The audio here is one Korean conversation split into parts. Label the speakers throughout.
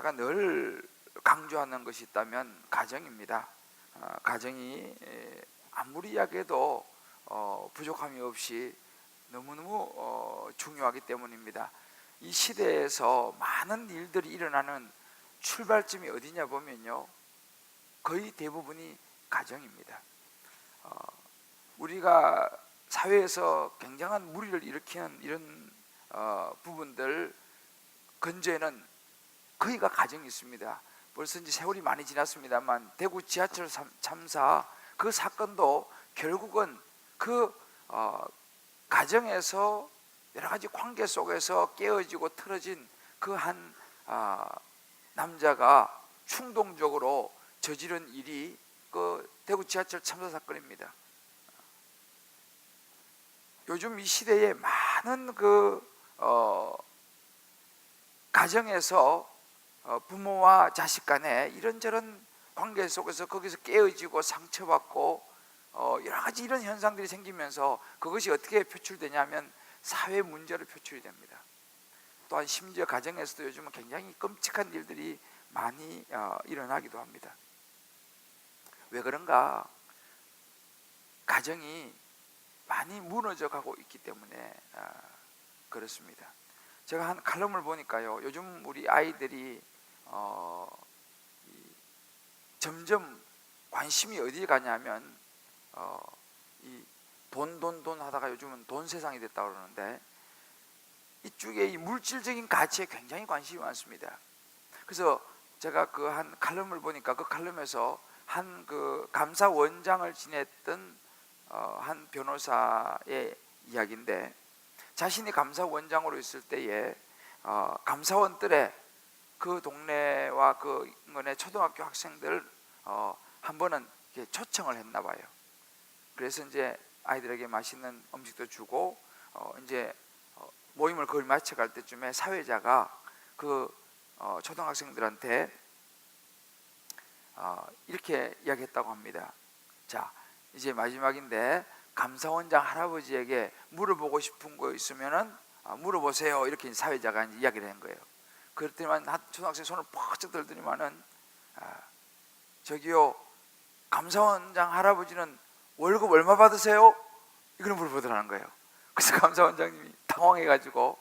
Speaker 1: 제가 늘 강조하는 것이 있다면 가정입니다. 가정이 아무리 약해도 부족함이 없이 너무너무 중요하기 때문입니다. 이 시대에서 많은 일들이 일어나는 출발점이 어디냐 보면요, 거의 대부분이 가정입니다. 우리가 사회에서 굉장한 무리를 일으키는 이런 부분들 근저에는 거의가 가정이 있습니다. 벌써 이제 세월이 많이 지났습니다만 대구 지하철 참사 그 사건도 결국은 그 가정에서 여러 가지 관계 속에서 깨어지고 틀어진 그 한 남자가 충동적으로 저지른 일이 그 대구 지하철 참사 사건입니다. 요즘 이 시대에 많은 가정에서 부모와 자식 간에 이런저런 관계 속에서 거기서 깨어지고 상처받고 여러 가지 이런 현상들이 생기면서 그것이 어떻게 표출되냐면 사회 문제로 표출이 됩니다. 또한 심지어 가정에서도 요즘은 굉장히 끔찍한 일들이 많이 일어나기도 합니다. 왜 그런가? 가정이 많이 무너져 가고 있기 때문에 그렇습니다. 제가 한 칼럼을 보니까요, 요즘 우리 아이들이 점점 관심이 어디 가냐면 이 돈 하다가 요즘은 돈 세상이 됐다고 그러는데 이쪽에 이 물질적인 가치에 굉장히 관심이 많습니다. 그래서 제가 그 한 칼럼을 보니까 그 칼럼에서 한 그 감사원장을 지냈던 한 변호사의 이야기인데, 자신이 감사원장으로 있을 때에 감사원들의 그 동네와 그 인근의 초등학교 학생들 한 번은 초청을 했나 봐요. 그래서 이제 아이들에게 맛있는 음식도 주고 이제 모임을 거의 마쳐 갈 때쯤에 사회자가 그 초등학생들한테 이렇게 이야기했다고 합니다. 자, 이제 마지막인데 감사원장 할아버지에게 물어보고 싶은 거 있으면은 물어보세요. 이렇게 사회자가 이제 이야기를 한 거예요. 그랬더니만 초등학생 손을 퍽쩍 들더니만은 저기요, 감사원장 할아버지는 월급 얼마 받으세요? 이걸 물어보더라는 거예요. 그래서 감사원장님이 당황해가지고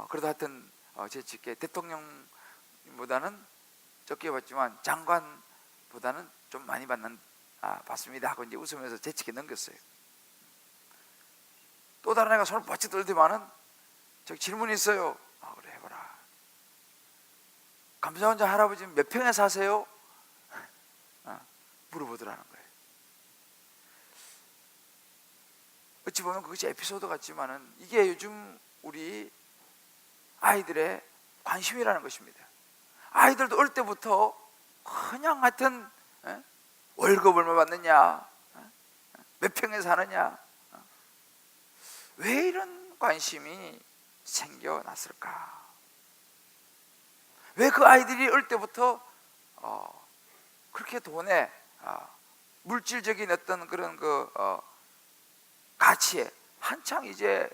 Speaker 1: 그래도 하여튼 재치있게 대통령보다는 적게 받지만 장관보다는 좀 많이 받습니다 하고 이제 웃으면서 재치있게 넘겼어요. 또 다른 애가 손을 뻗쳐 들더니만은 저기 질문이 있어요. 그래 해봐라. 감사원장 할아버지는 몇 평에 사세요? 물어보더라는 거예요. 어찌 보면 그것이 에피소드 같지만은 이게 요즘 우리 아이들의 관심이라는 것입니다. 아이들도 어릴 때부터 그냥 하여튼 월급 얼마 받느냐, 몇 평에 사느냐, 왜 이런 관심이 생겨났을까? 왜 그 아이들이 어릴 때부터 그렇게 돈에 물질적인 어떤 그런 가치에 한창 이제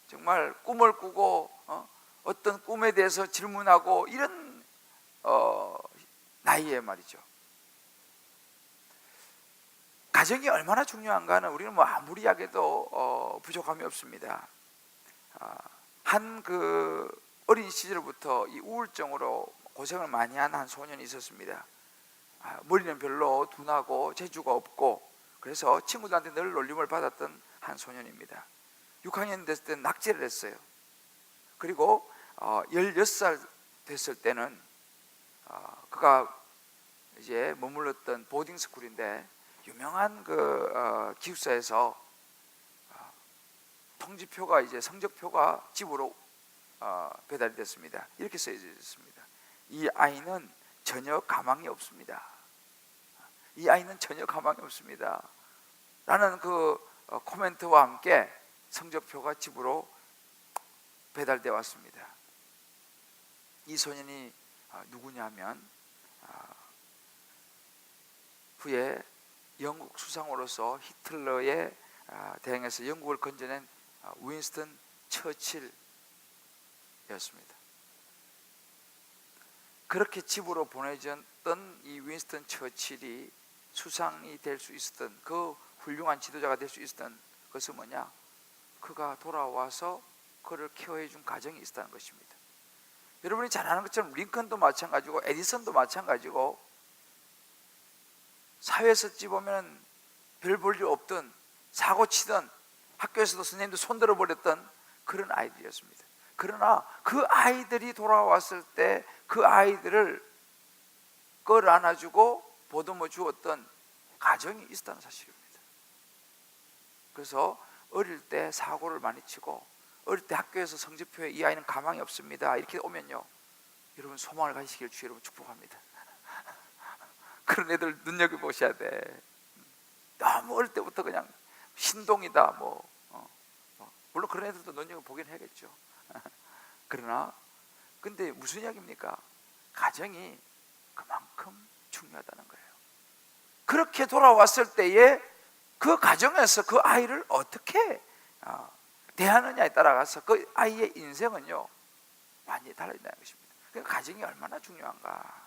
Speaker 1: 정말 꿈을 꾸고 어떤 꿈에 대해서 질문하고 이런 나이에 말이죠. 가정이 얼마나 중요한가는 우리는 뭐 아무리 약해도 부족함이 없습니다. 한 그 어린 시절부터 이 우울증으로 고생을 많이 한 소년이 있었습니다. 머리는 별로 둔하고 재주가 없고 그래서 친구들한테 늘 놀림을 받았던 한 소년입니다. 6학년 됐을 때 낙제를 했어요. 그리고 16살 됐을 때는 그가 이제 머물렀던 보딩스쿨인데 유명한 그 기숙사에서 통지표가 이제 성적표가 집으로 배달이 됐습니다. 이렇게 써져 있습니다. 이 아이는 전혀 가망이 없습니다. 이 아이는 전혀 가망이 없습니다. 라는 그 코멘트와 함께 성적표가 집으로 배달되어 왔습니다. 이 소년이 누구냐면 후에 영국 수상으로서 히틀러에 대항해서 영국을 건져낸 윈스턴 처칠이었습니다. 그렇게 집으로 보내졌던 이 윈스턴 처칠이 수상이 될 수 있었던, 그 훌륭한 지도자가 될 수 있었던 것은 뭐냐? 그가 돌아와서 그를 케어해 준 가정이 있었다는 것입니다. 여러분이 잘 아는 것처럼 링컨도 마찬가지고 에디슨도 마찬가지고 사회에서 어찌 보면 별 볼 일 없던, 사고 치던, 학교에서도 선생님도 손들어 버렸던 그런 아이들이었습니다. 그러나 그 아이들이 돌아왔을 때 그 아이들을 끌어안아주고 보듬어 주었던 가정이 있었다는 사실입니다. 그래서 어릴 때 사고를 많이 치고 어릴 때 학교에서 성적표에 이 아이는 가망이 없습니다 이렇게 오면요, 여러분 소망을 가지시길 주 여러분 축복합니다. 그런 애들 눈여겨보셔야 돼. 너무 어릴 때부터 그냥 신동이다 물론 그런 애들도 눈여겨보긴 해야겠죠. 그러나 근데 무슨 이야기입니까? 가정이 그만큼 중요하다는 거예요. 그렇게 돌아왔을 때에 그 가정에서 그 아이를 어떻게 대하느냐에 따라서 그 아이의 인생은요 완전히 달라진다는 것입니다. 그러니까 가정이 얼마나 중요한가.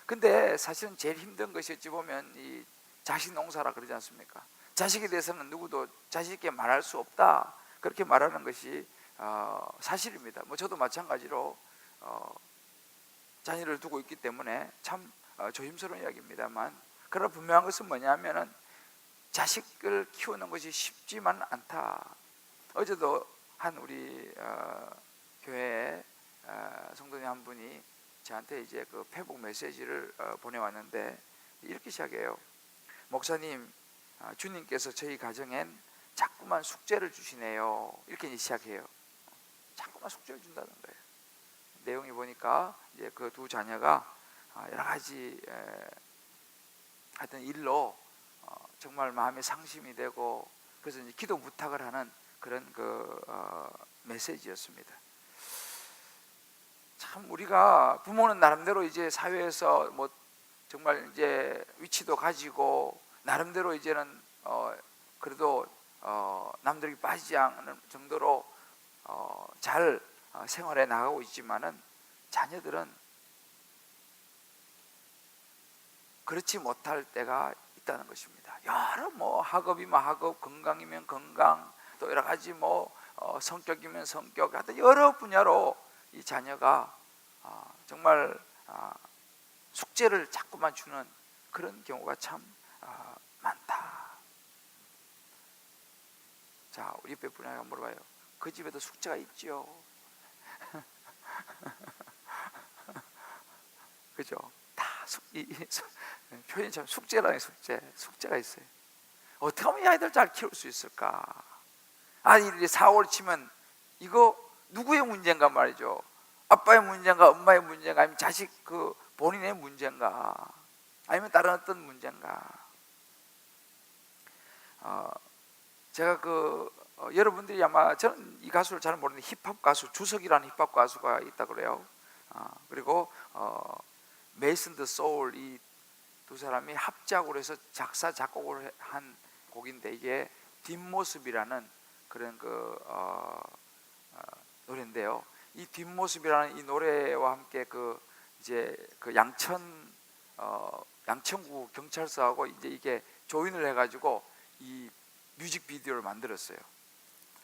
Speaker 1: 근데 사실은 제일 힘든 것이 어찌 보면 이 자식 농사라 그러지 않습니까? 자식에 대해서는 누구도 자식에게 말할 수 없다 그렇게 말하는 것이 사실입니다. 저도 마찬가지로 자녀를 두고 있기 때문에 참 조심스러운 이야기입니다만, 그러나 분명한 것은 뭐냐면은 자식을 키우는 것이 쉽지만 않다. 어제도 한 우리 교회 성도님 한 분이 저한테 이제 그 페북 메시지를 보내왔는데 이렇게 시작해요. 목사님, 주님께서 저희 가정엔 자꾸만 숙제를 주시네요. 이렇게 시작해요. 자꾸만 숙제를 준다는 거예요. 내용이 보니까 이제 그 두 자녀가 여러 가지 하여튼 일로 정말 마음에 상심이 되고 그래서 이제 기도 부탁을 하는 그런 메시지였습니다. 참 우리가 부모는 나름대로 이제 사회에서 정말 이제 위치도 가지고 나름대로 이제는 그래도 남들에게 빠지지 않는 정도로 잘 생활해 나가고 있지만은 자녀들은 그렇지 못할 때가 있다는 것입니다. 여러 학업이면 학업, 건강이면 건강, 또 여러 가지 성격이면 성격, 하여튼 여러 분야로 이 자녀가 정말 숙제를 자꾸만 주는 그런 경우가 참 많다. 자, 우리 옆에 분에게 물어봐요. 그 집에도 숙제가 있죠. 그죠? 다 표현이 참 숙제라는 숙제가 있어요. 어떻게 하면 이 아이들 잘 키울 수 있을까? 아이들이 사고를 치면 이거 누구의 문제인가 말이죠. 아빠의 문제인가, 엄마의 문제인가, 아니면 자식 본인의 문제인가, 아니면 다른 어떤 문제인가. 제가 여러분들이 아마, 저는 이 가수를 잘 모르는데 힙합 가수 주석이라는 힙합 가수가 있다 그래요. 그리고 메이슨 더 소울, 이 두 사람이 합작으로 해서 작사 작곡을 한 곡인데 이게 뒷모습이라는 그런 노래인데요. 이 뒷모습이라는 이 노래와 함께 이제 양천구 경찰서하고 이제 이게 조인을 해가지고 이 뮤직비디오를 만들었어요.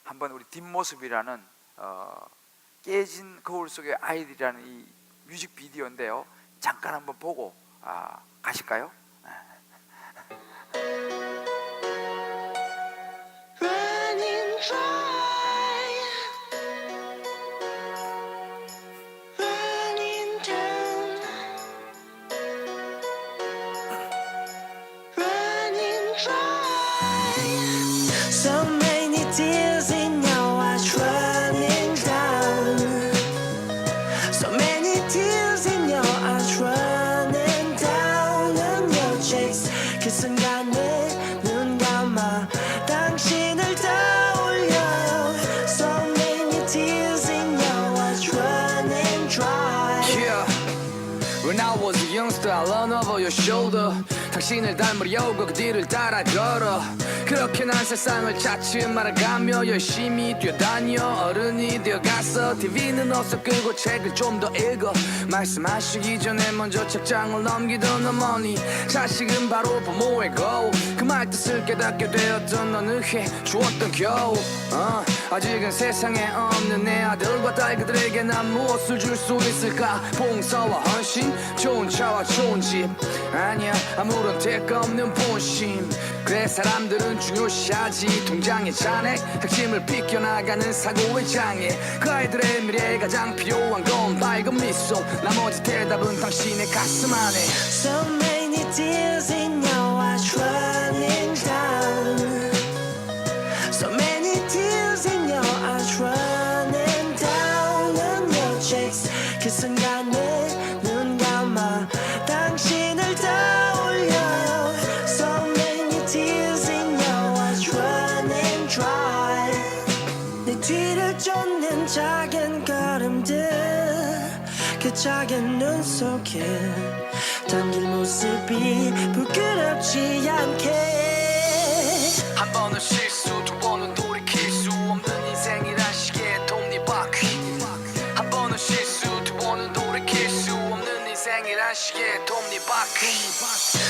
Speaker 1: 한번 우리 뒷모습이라는 깨진 거울 속의 아이들이라는 이 뮤직비디오인데요. 잠깐 한번 보고 가실까요?
Speaker 2: Running dry, running down, running dry. So many tears in your eyes running down. So many tears in your eyes running down on your cheeks. 그 순간에 눈 감아 당신을 떠올려. So many tears in your eyes running dry.
Speaker 3: Yeah. When I was a youngster, I learned over your shoulder. 당신을 닮으려고 그 뒤를 따라 걸어. 그렇게 난 세상을 차츰 알아가며 열심히 뛰어다녀 어른이 되어갔어. TV는 어서 끄고 책을 좀 더 읽어. 말씀하시기 전에 먼저 책장을 넘기던 어머니, 자식은 바로 부모의 고. 그 말 뜻을 깨닫게 되었던 어느 해 주었던 겨우. 아직은 세상에 없는 내 아들과 딸, 그들에게 난 무엇을 줄 수 있을까? 봉사와 헌신, 좋은 차와 좋은 집, 아니야 아무런 대가 없는 본심. 그래 사람들은 중요시하지 통장의 잔액, 핵심을 비껴나가는 사고의 장애. 그 아이들의 미래에 가장 필요한 건 밝은 미소, 나머지 대답은 당신의 가슴 안에.
Speaker 2: So many tears in your eyes running down. So many tears in your eyes running down on your cheeks. 그 순간에 눈 감아 당신을 떠올려. So many tears in your eyes running dry. 내 뒤를 쫓는 작은 걸음들, 그 작은 눈 속에 담긴 모습이 부끄럽지 않게.
Speaker 3: 한 번은 실수, 두 번은 돌이킬 수 없는 인생이란 시계의 톱니바퀴. 한 번은 실수, 두 번은 돌이킬 수 없는 인생이란 시계의 톱니바퀴.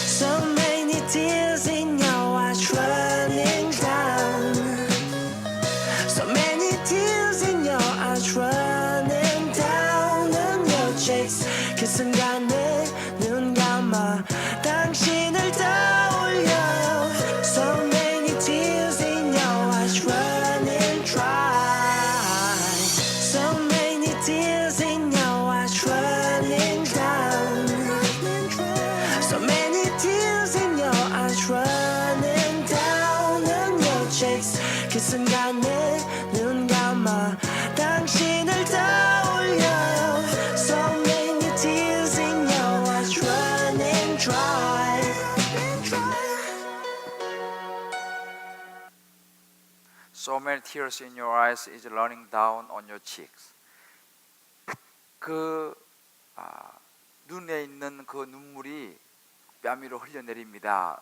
Speaker 2: So many tears in your eyes running down. So many tears in your eyes running down on your cheeks. 그 순간에 눈 감아 당신을 떠올려. So many tears in your eyes running dry. So many tears in your eyes running down. So many tears in your eyes running down on your cheeks. 그 순간에 눈 감아 당신을 떠올려. So many tears in your eyes running dry.
Speaker 1: So many tears in your eyes is running down on your cheeks. 눈에 있는 그 눈물이 뺨 위로 흘려내립니다.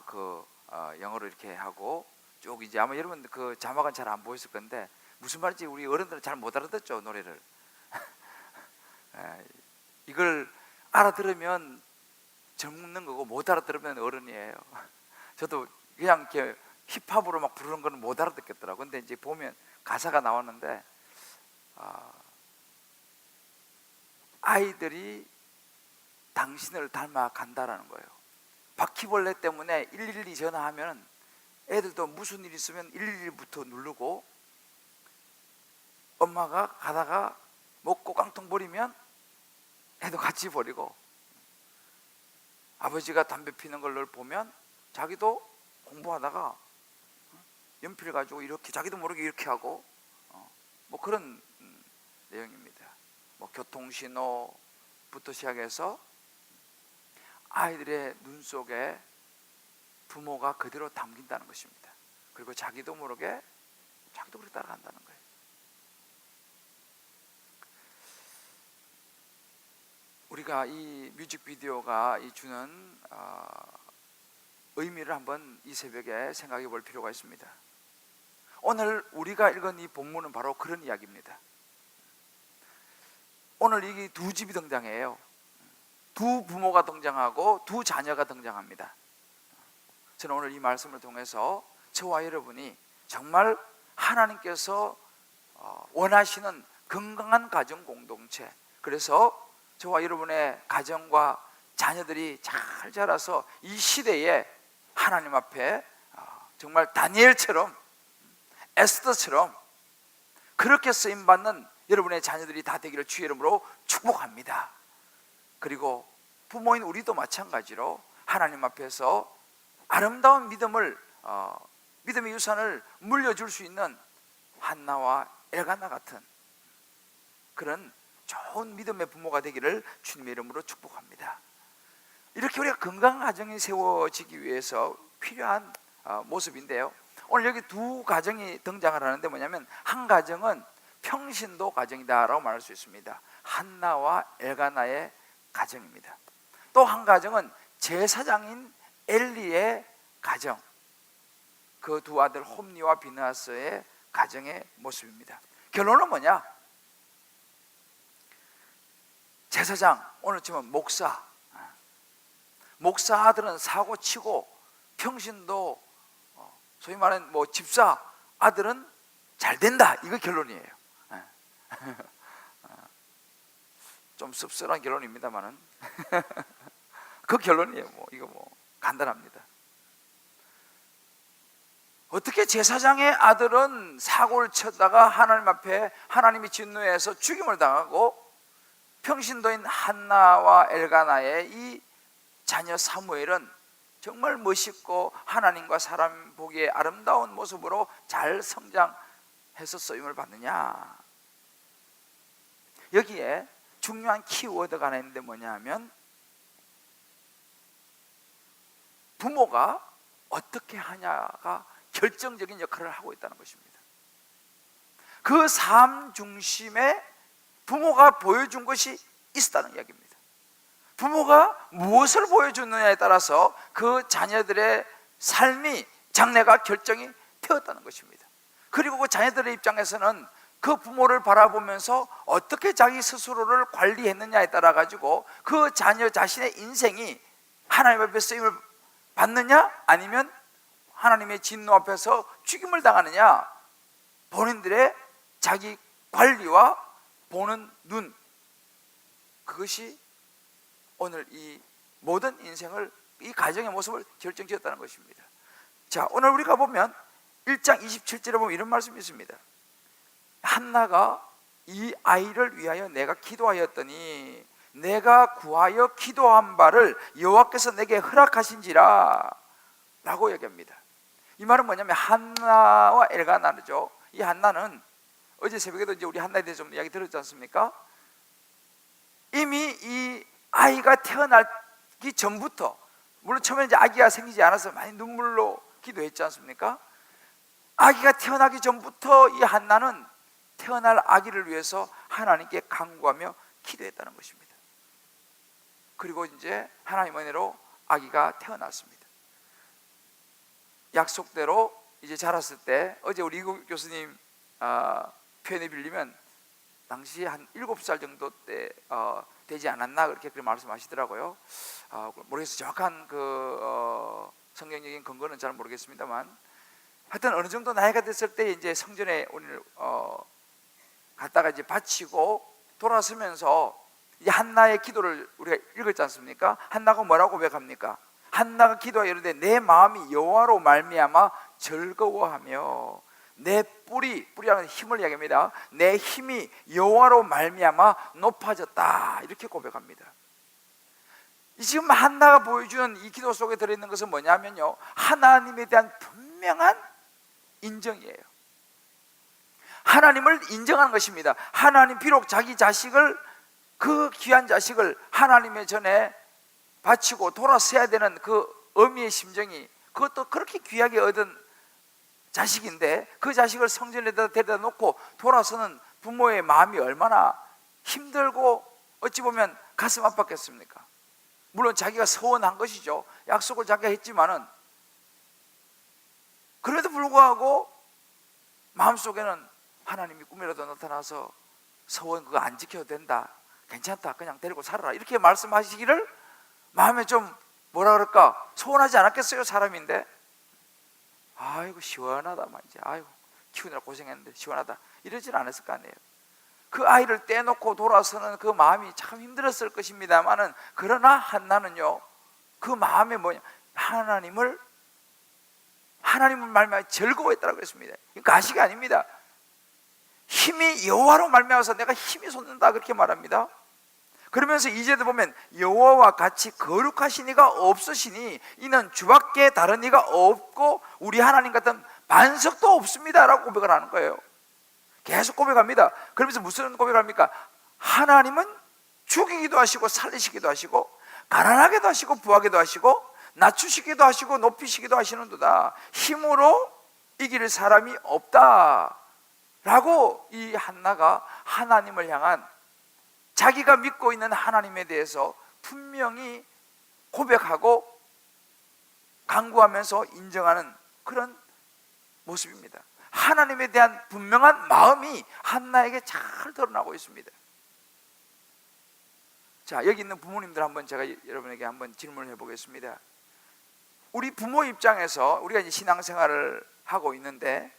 Speaker 1: 영어로 이렇게 하고 쭉 이제 아마 여러분 그 자막은 잘 안 보였을 건데 무슨 말인지 우리 어른들은 잘 못 알아듣죠, 노래를. 이걸 알아들으면 젊는 거고 못 알아들으면 어른이에요. 저도 그냥 이렇게 힙합으로 막 부르는 거는 못 알아듣겠더라고. 근데 이제 보면 가사가 나왔는데 아이들이 당신을 닮아 간다라는 거예요. 바퀴벌레 때문에 112 전화하면 애들도 무슨 일 있으면 112부터 누르고, 엄마가 가다가 먹고 깡통 버리면 애도 같이 버리고, 아버지가 담배 피는 걸 보면 자기도 공부하다가 연필 가지고 이렇게 자기도 모르게 이렇게 하고, 뭐 그런 내용입니다. 뭐 교통신호부터 시작해서 아이들의 눈 속에 부모가 그대로 담긴다는 것입니다. 그리고 자기도 모르게 자기도 그렇게 따라간다는 거예요. 우리가 이 뮤직비디오가 주는 의미를 한번 이 새벽에 생각해 볼 필요가 있습니다. 오늘 우리가 읽은 이 본문은 바로 그런 이야기입니다. 오늘 이 두 집이 등장해요. 두 부모가 등장하고 두 자녀가 등장합니다. 저는 오늘 이 말씀을 통해서 저와 여러분이 정말 하나님께서 원하시는 건강한 가정 공동체, 그래서 저와 여러분의 가정과 자녀들이 잘 자라서 이 시대에 하나님 앞에 정말 다니엘처럼, 에스더처럼 그렇게 쓰임받는 여러분의 자녀들이 다 되기를 주의 이름으로 축복합니다. 그리고 부모인 우리도 마찬가지로 하나님 앞에서 아름다운 믿음의 유산을 물려줄 수 있는 한나와 엘가나 같은 그런 좋은 믿음의 부모가 되기를 주님의 이름으로 축복합니다. 이렇게 우리가 건강한 가정이 세워지기 위해서 필요한 모습인데요, 오늘 여기 두 가정이 등장을 하는데 뭐냐면, 한 가정은 평신도 가정이다라고 말할 수 있습니다. 한나와 엘가나의 가정입니다. 또 한 가정은 제사장인 엘리의 가정, 그 두 아들 홈니와 비느하스의 가정의 모습입니다. 결론은 뭐냐? 제사장, 오늘 치면 목사 아들은 사고 치고 평신도 소위 말하는 뭐 집사 아들은 잘 된다, 이거 결론이에요. 좀 씁쓸한 결론입니다만은 그 결론이에요. 이거 간단합니다. 어떻게 제사장의 아들은 사고를 쳤다가 하나님 앞에 하나님이 진노해서 죽임을 당하고, 평신도인 한나와 엘가나의 이 자녀 사무엘은 정말 멋있고 하나님과 사람 보기에 아름다운 모습으로 잘 성장해서 쓰임을 받느냐? 여기에 중요한 키워드가 하나 있는데 뭐냐 하면, 부모가 어떻게 하냐가 결정적인 역할을 하고 있다는 것입니다. 그 삶 중심에 부모가 보여준 것이 있었다는 이야기입니다. 부모가 무엇을 보여주느냐에 따라서 그 자녀들의 삶이, 장래가 결정이 되었다는 것입니다. 그리고 그 자녀들의 입장에서는 그 부모를 바라보면서 어떻게 자기 스스로를 관리했느냐에 따라 가지고 그 자녀 자신의 인생이 하나님 앞에 쓰임을 받느냐, 아니면 하나님의 진노 앞에서 죽임을 당하느냐, 본인들의 자기 관리와 보는 눈, 그것이 오늘 이 모든 인생을, 이 가정의 모습을 결정지었다는 것입니다. 자, 오늘 우리가 보면 1장 27절에 보면 이런 말씀이 있습니다. 한나가 이 아이를 위하여 내가 기도하였더니 내가 구하여 기도한 바를 여호와께서 내게 허락하신지라 라고 얘기합니다. 이 말은 뭐냐면 한나와 엘가나죠. 이 한나는 어제 새벽에도 이제 우리 한나에 대해서 좀 이야기 들었지 않습니까? 이미 이 아이가 태어나기 전부터, 물론 처음에 이제 아기가 생기지 않아서 많이 눈물로 기도했지 않습니까? 아기가 태어나기 전부터 이 한나는 태어날 아기를 위해서 하나님께 간구하며 기도했다는 것입니다. 그리고 이제 하나님의 은혜로 아기가 태어났습니다. 약속대로 이제 자랐을 때, 어제 우리 이국 교수님 표현에 빌리면 당시 한 7살 정도 때 되지 않았나, 그렇게 말씀하시더라고요. 모르겠어요. 정확한 성경적인 근거는 잘 모르겠습니다만, 하여튼 어느 정도 나이가 됐을 때 이제 성전에 오늘 갔다가 이제 바치고 돌아서면서 이 한나의 기도를 우리가 읽었지 않습니까? 한나가 뭐라고 고백합니까? 한나가 기도하여 이르되 내 마음이 여호와로 말미암아 즐거워하며 내 뿌리라는 힘을 이야기합니다. 내 힘이 여호와로 말미암아 높아졌다, 이렇게 고백합니다. 지금 한나가 보여주는 이 기도 속에 들어있는 것은 뭐냐면요, 하나님에 대한 분명한 인정이에요. 하나님을 인정하는 것입니다. 하나님, 비록 자기 자식을, 그 귀한 자식을 하나님의 전에 바치고 돌아서야 되는 그 어미의 심정이, 그것도 그렇게 귀하게 얻은 자식인데 그 자식을 성전에다 데려다 놓고 돌아서는 부모의 마음이 얼마나 힘들고 어찌 보면 가슴 아팠겠습니까? 물론 자기가 서원한 것이죠. 약속을 자기가 했지만은, 그럼에도 불구하고 마음속에는 하나님이 꿈이라도 나타나서 서원 그거 안 지켜도 된다, 괜찮다, 그냥 데리고 살아라, 이렇게 말씀하시기를 마음에 좀 뭐라 그럴까, 소원하지 않았겠어요? 사람인데. 아이고 시원하다 말이지, 아이고 키우느라 고생했는데 시원하다, 이러진 않았을 거 아니에요. 그 아이를 떼놓고 돌아서는 그 마음이 참 힘들었을 것입니다만은, 그러나 한나는요, 그 마음에 뭐냐, 하나님을 말미암아 즐거워했다고 그랬습니다. 그러니까 가식이 아닙니다. 힘이 여호와로 말미암아서 내가 힘이 솟는다, 그렇게 말합니다. 그러면서 이제도 보면 여호와와 같이 거룩하신 이가 없으시니 이는 주밖에 다른 이가 없고 우리 하나님 같은 반석도 없습니다 라고 고백을 하는 거예요. 계속 고백합니다. 그러면서 무슨 고백을 합니까? 하나님은 죽이기도 하시고 살리시기도 하시고 가난하게도 하시고 부하게도 하시고 낮추시기도 하시고 높이시기도 하시는도다. 힘으로 이길 사람이 없다 라고 이 한나가 하나님을 향한, 자기가 믿고 있는 하나님에 대해서 분명히 고백하고 간구하면서 인정하는 그런 모습입니다. 하나님에 대한 분명한 마음이 한나에게 잘 드러나고 있습니다. 자, 여기 있는 부모님들 한번 제가 여러분에게 한번 질문을 해보겠습니다. 우리 부모 입장에서 우리가 이제 신앙생활을 하고 있는데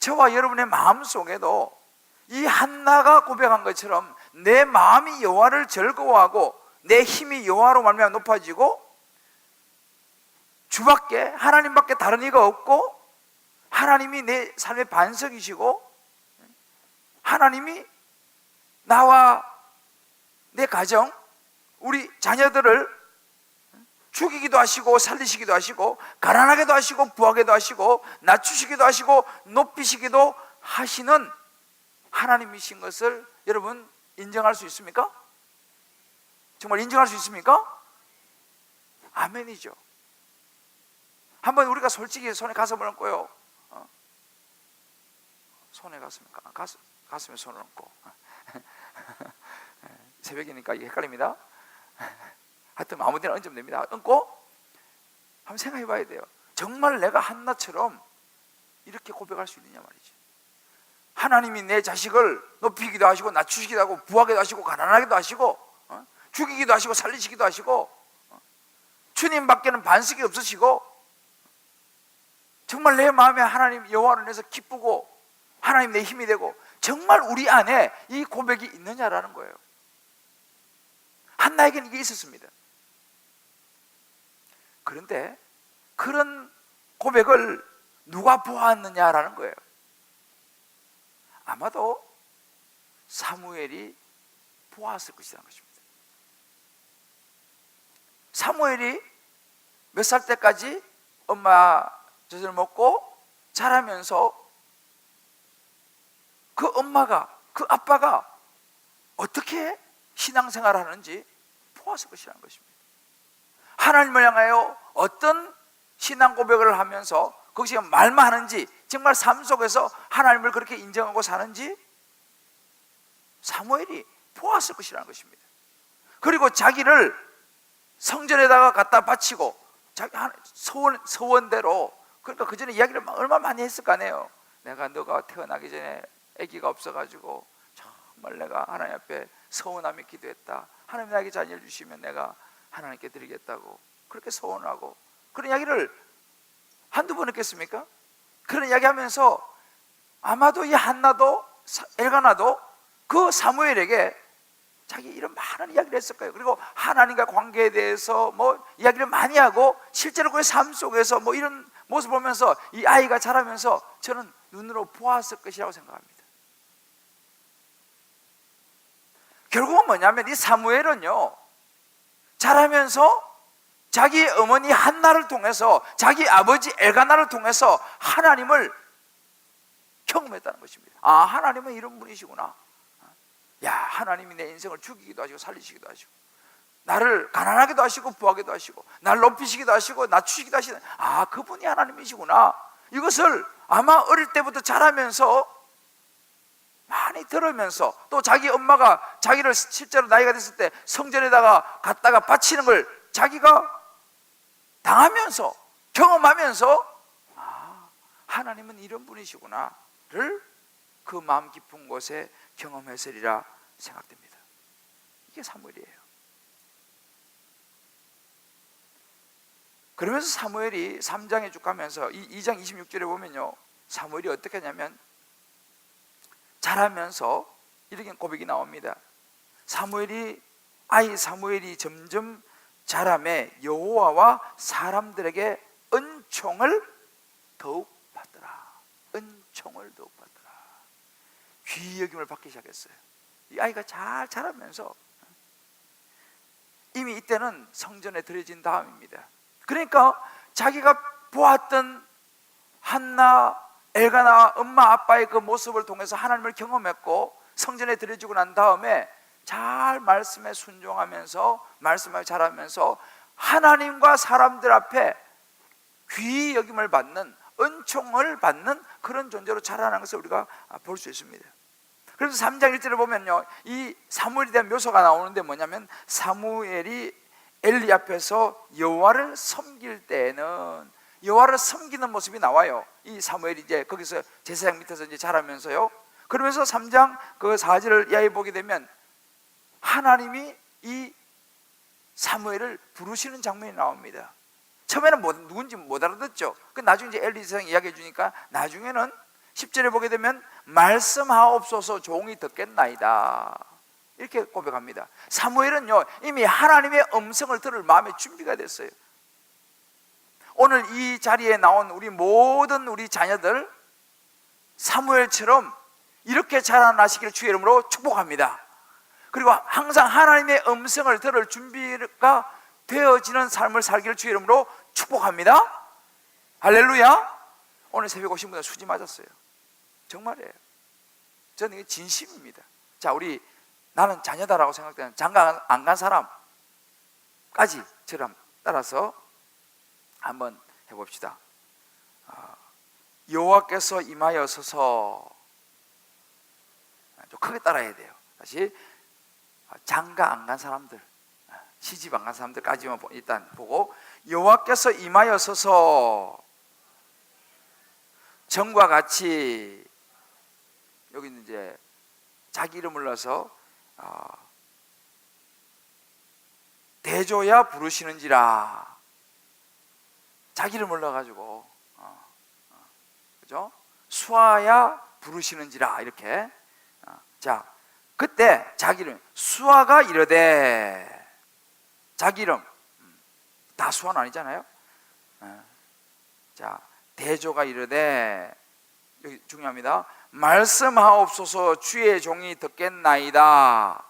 Speaker 1: 저와 여러분의 마음 속에도 이 한나가 고백한 것처럼 내 마음이 여호와를 즐거워하고 내 힘이 여호와로 말미암아 높아지고 주밖에 하나님밖에 다른 이가 없고 하나님이 내 삶의 반석이시고 하나님이 나와 내 가정, 우리 자녀들을 죽이기도 하시고 살리시기도 하시고 가난하게도 하시고 부하게도 하시고 낮추시기도 하시고 높이시기도 하시는 하나님이신 것을 여러분 인정할 수 있습니까? 정말 인정할 수 있습니까? 아멘이죠. 한번 우리가 솔직히 손에 가슴을 얹고요. 손에 가슴에 손을 얹고 새벽이니까 이게 헷갈립니다. 하여튼 아무 데나 얹으면 됩니다. 얹고 한번 생각해 봐야 돼요. 정말 내가 한나처럼 이렇게 고백할 수 있느냐 말이지. 하나님이 내 자식을 높이기도 하시고 낮추시기도 하고 부하게도 하시고 가난하게도 하시고 죽이기도 하시고 살리시기도 하시고 주님 밖에는 반석이 없으시고 정말 내 마음에 하나님 여호와를 인해서 기쁘고 하나님 내 힘이 되고 정말 우리 안에 이 고백이 있느냐라는 거예요. 한나에게는 이게 있었습니다. 그런데 그런 고백을 누가 보았느냐라는 거예요. 아마도 사무엘이 보았을 것이라는 것입니다. 사무엘이 몇 살 때까지 엄마 젖을 먹고 자라면서 그 엄마가 그 아빠가 어떻게 신앙생활을 하는지 보았을 것이라는 것입니다. 하나님을 향하여 어떤 신앙 고백을 하면서 거기서 말만 하는지 정말 삶 속에서 하나님을 그렇게 인정하고 사는지 사무엘이 보았을 것이라는 것입니다. 그리고 자기를 성전에다가 갖다 바치고 자기 서원대로, 그러니까 그 전에 이야기를 얼마나 많이 했을 거 아니에요. 내가 너가 태어나기 전에 아기가 없어가지고 정말 내가 하나님 앞에 서원하며 기도했다. 하나님 나에게 자녀를 주시면 내가 하나님께 드리겠다고 그렇게 서원하고 그런 이야기를 한두 번 했겠습니까? 그런 이야기 하면서 아마도 이 한나도 엘가나도 그 사무엘에게 자기 이런 많은 이야기를 했을 거예요. 그리고 하나님과 관계에 대해서 뭐 이야기를 많이 하고 실제로 그의 삶 속에서 뭐 이런 모습을 보면서 이 아이가 자라면서 저는 눈으로 보았을 것이라고 생각합니다. 결국은 뭐냐면 이 사무엘은요 자라면서 자기 어머니 한나를 통해서 자기 아버지 엘가나를 통해서 하나님을 경험했다는 것입니다. 아, 하나님은 이런 분이시구나. 야, 하나님이 내 인생을 죽이기도 하시고 살리시기도 하시고 나를 가난하게도 하시고 부하게도 하시고 나를 높이시기도 하시고 낮추시기도 하시는, 아, 그분이 하나님이시구나. 이것을 아마 어릴 때부터 자라면서 많이 들으면서 또 자기 엄마가 자기를 실제로 나이가 됐을 때 성전에다가 갖다가 바치는 걸 자기가 당하면서 경험하면서 아, 하나님은 이런 분이시구나를 그 마음 깊은 곳에 경험했으리라 생각됩니다. 이게 사무엘이에요. 그러면서 사무엘이 3장에 쭉 가면서 2장 26절에 보면요 사무엘이 어떻게 하냐면 자라면서 이렇게 고백이 나옵니다. 아이 사무엘이 점점 자라매 여호와와 사람들에게 은총을 더욱 받더라. 은총을 더욱 받더라. 귀히 여김을 받기 시작했어요. 이 아이가 잘 자라면서 이미 이때는 성전에 들여진 다음입니다. 그러니까 자기가 보았던 한나, 엘가나 엄마 아빠의 그 모습을 통해서 하나님을 경험했고 성전에 들여지고 난 다음에 잘 말씀에 순종하면서 말씀을 잘하면서 하나님과 사람들 앞에 귀히 여김을 받는 은총을 받는 그런 존재로 자라나는 것을 우리가 볼 수 있습니다. 그래서 3장 1절에 보면요 이 사무엘에 대한 묘사가 나오는데 뭐냐면 사무엘이 엘리 앞에서 여호와를 섬길 때에는 여호와를 섬기는 모습이 나와요. 이 사무엘이 이제 거기서 제사장 밑에서 이제 자라면서요. 그러면서 3장 그 4절을 이하에 보게 되면 하나님이 이 사무엘을 부르시는 장면이 나옵니다. 처음에는 누군지 못 알아듣죠. 그 나중에 이제 엘리 제사장이 이야기해 주니까 나중에는 10절에 보게 되면 말씀하옵소서 종이 듣겠나이다 이렇게 고백합니다. 사무엘은요 이미 하나님의 음성을 들을 마음의 준비가 됐어요. 오늘 이 자리에 나온 우리 모든 우리 자녀들 사무엘처럼 이렇게 자라나시기를 주의 이름으로 축복합니다. 그리고 항상 하나님의 음성을 들을 준비가 되어지는 삶을 살기를 주의 이름으로 축복합니다. 할렐루야. 오늘 새벽 오신 분들 수지 맞았어요. 정말이에요. 저는 이게 진심입니다. 자, 우리 나는 자녀다라고 생각되는 장가 안 간 사람까지 저를 따라서 한번 해봅시다. 여호와께서 임하여서서, 좀 크게 따라야 돼요. 다시 장가 안 간 사람들, 시집 안 간 사람들까지만 일단 보고, 여호와께서 임하여서서 전과 같이, 여기는 이제 자기 이름을 넣어서 대조야 부르시는지라, 자기 이름을 넣어가지고 그죠? 수아야 부르시는지라 이렇게. 자, 그때 자기 이름 수아가 이르되, 자기 이름 다 수아는 아니잖아요. 자, 대조가 이르되, 여기 중요합니다. 말씀하옵소서 주의 종이 듣겠나이다.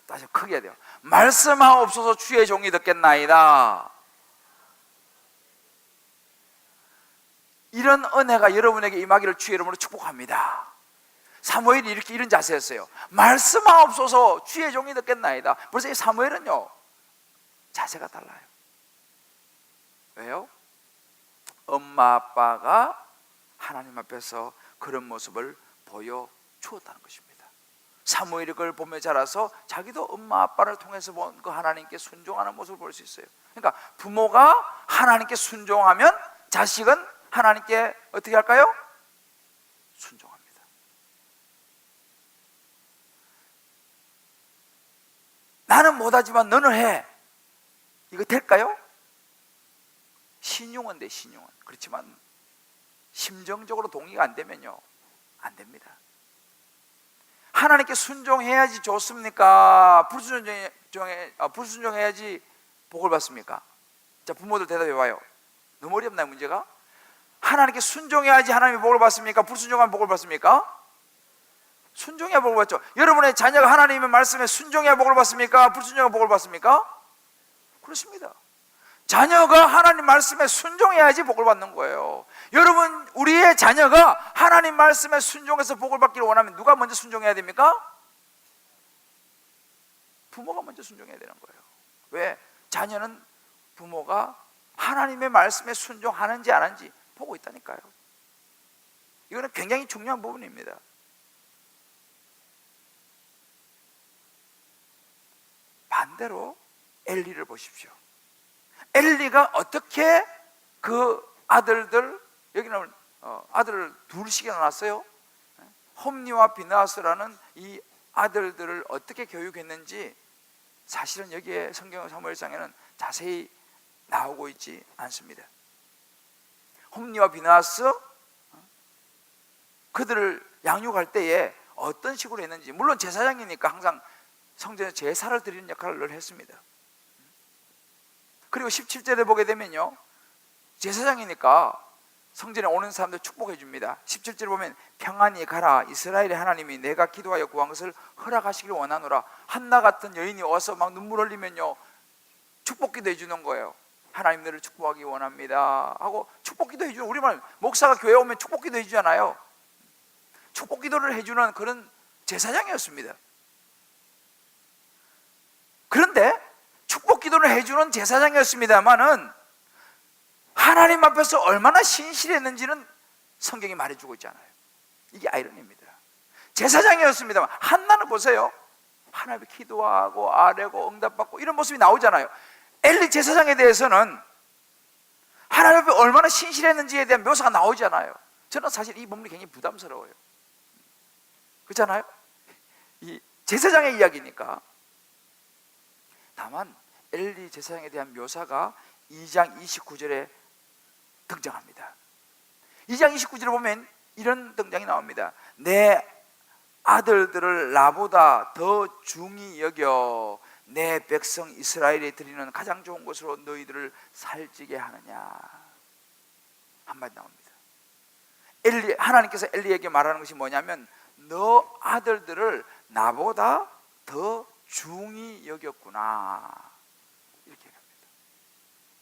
Speaker 1: 다시 크게 해야 돼요. 말씀하옵소서 주의 종이 듣겠나이다. 이런 은혜가 여러분에게 임하기를 주의 이름으로 축복합니다. 사무엘이 이렇게 이런 자세였어요. 말씀하옵소서 주의 종이 듣겠나이다. 벌써 이 사무엘은요 자세가 달라요. 왜요? 엄마 아빠가 하나님 앞에서 그런 모습을 보여주었다는 것입니다. 사무엘이 그걸 보며 자라서 자기도 엄마 아빠를 통해서 본 그 하나님께 순종하는 모습을 볼 수 있어요. 그러니까 부모가 하나님께 순종하면 자식은 하나님께 어떻게 할까요? 순종합니다. 나는 못하지만 너는 해. 이거 될까요? 신용은 돼, 신용은. 그렇지만 심정적으로 동의가 안 되면요 안 됩니다. 하나님께 순종해야지 좋습니까? 불순종해야지 복을 받습니까? 자, 부모들 대답해 봐요. 너무 어렵나요, 문제가? 하나님께 순종해야지 하나님이 복을 받습니까? 불순종하면 복을 받습니까? 순종해야 복을 받죠. 여러분의 자녀가 하나님의 말씀에 순종해야 복을 받습니까? 불순종해야 복을 받습니까? 그렇습니다. 자녀가 하나님 말씀에 순종해야지 복을 받는 거예요. 여러분, 우리의 자녀가 하나님 말씀에 순종해서 복을 받기를 원하면 누가 먼저 순종해야 됩니까? 부모가 먼저 순종해야 되는 거예요. 왜? 자녀는 부모가 하나님의 말씀에 순종하는지 안 하는지 보고 있다니까요. 이거는 굉장히 중요한 부분입니다. 반대로 엘리를 보십시오. 엘리가 어떻게 그 아들들, 여기는 아들을 둘씩이나 낳았어요. 홈니와 비느하스라는 이 아들들을 어떻게 교육했는지 사실은 여기에 성경 사무엘상에는 자세히 나오고 있지 않습니다. 홈니와 비느하스, 그들을 양육할 때에 어떤 식으로 했는지, 물론 제사장이니까 항상 성전에 제사를 드리는 역할을 했습니다. 그리고 17절에 보게 되면요, 제사장이니까 성전에 오는 사람들 축복해 줍니다. 17절에 보면 평안히 가라, 이스라엘의 하나님이 내가 기도하여 구한 것을 허락하시길 원하노라. 한나 같은 여인이 와서 막 눈물 흘리면요 축복기도 해주는 거예요. 하나님 너를 축복하기 원합니다 하고 축복기도 해주는, 우리말 목사가 교회 오면 축복기도 해주잖아요. 축복기도를 해주는 그런 제사장이었습니다. 그런데 축복기도를 해주는 제사장이었습니다만은 하나님 앞에서 얼마나 신실했는지는 성경이 말해주고 있잖아요. 이게 아이러니입니다. 제사장이었습니다만 한나는 보세요. 하나님께 기도하고 아뢰고 응답받고 이런 모습이 나오잖아요. 엘리 제사장에 대해서는 하나님 앞에 얼마나 신실했는지에 대한 묘사가 나오잖아요. 저는 사실 이 부분이 굉장히 부담스러워요. 그렇잖아요? 이 제사장의 이야기니까. 다만 엘리 제사장에 대한 묘사가 2장 29절에 등장합니다. 2장 29절에 보면 이런 등장이 나옵니다. 내 아들들을 나보다 더 중히 여겨 내 백성 이스라엘이 드리는 가장 좋은 것으로 너희들을 살찌게 하느냐. 한마디 나옵니다. 하나님께서 엘리에게 말하는 것이 뭐냐면 너 아들들을 나보다 더 중히 여겼구나, 이렇게 합니다.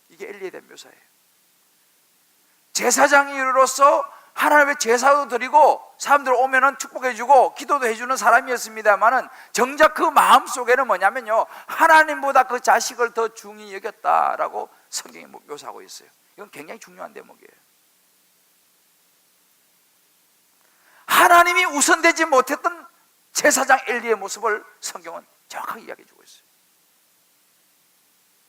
Speaker 1: 이게 엘리에 대한 묘사예요. 제사장으로서 하나님의 제사도 드리고 사람들 오면은 축복해주고 기도도 해주는 사람이었습니다만은 정작 그 마음속에는 뭐냐면요, 하나님보다 그 자식을 더 중히 여겼다라고 성경이 묘사하고 있어요. 이건 굉장히 중요한 대목이에요. 하나님이 우선되지 못했던 제사장 엘리의 모습을 성경은 정확하게 이야기해주고 있어요.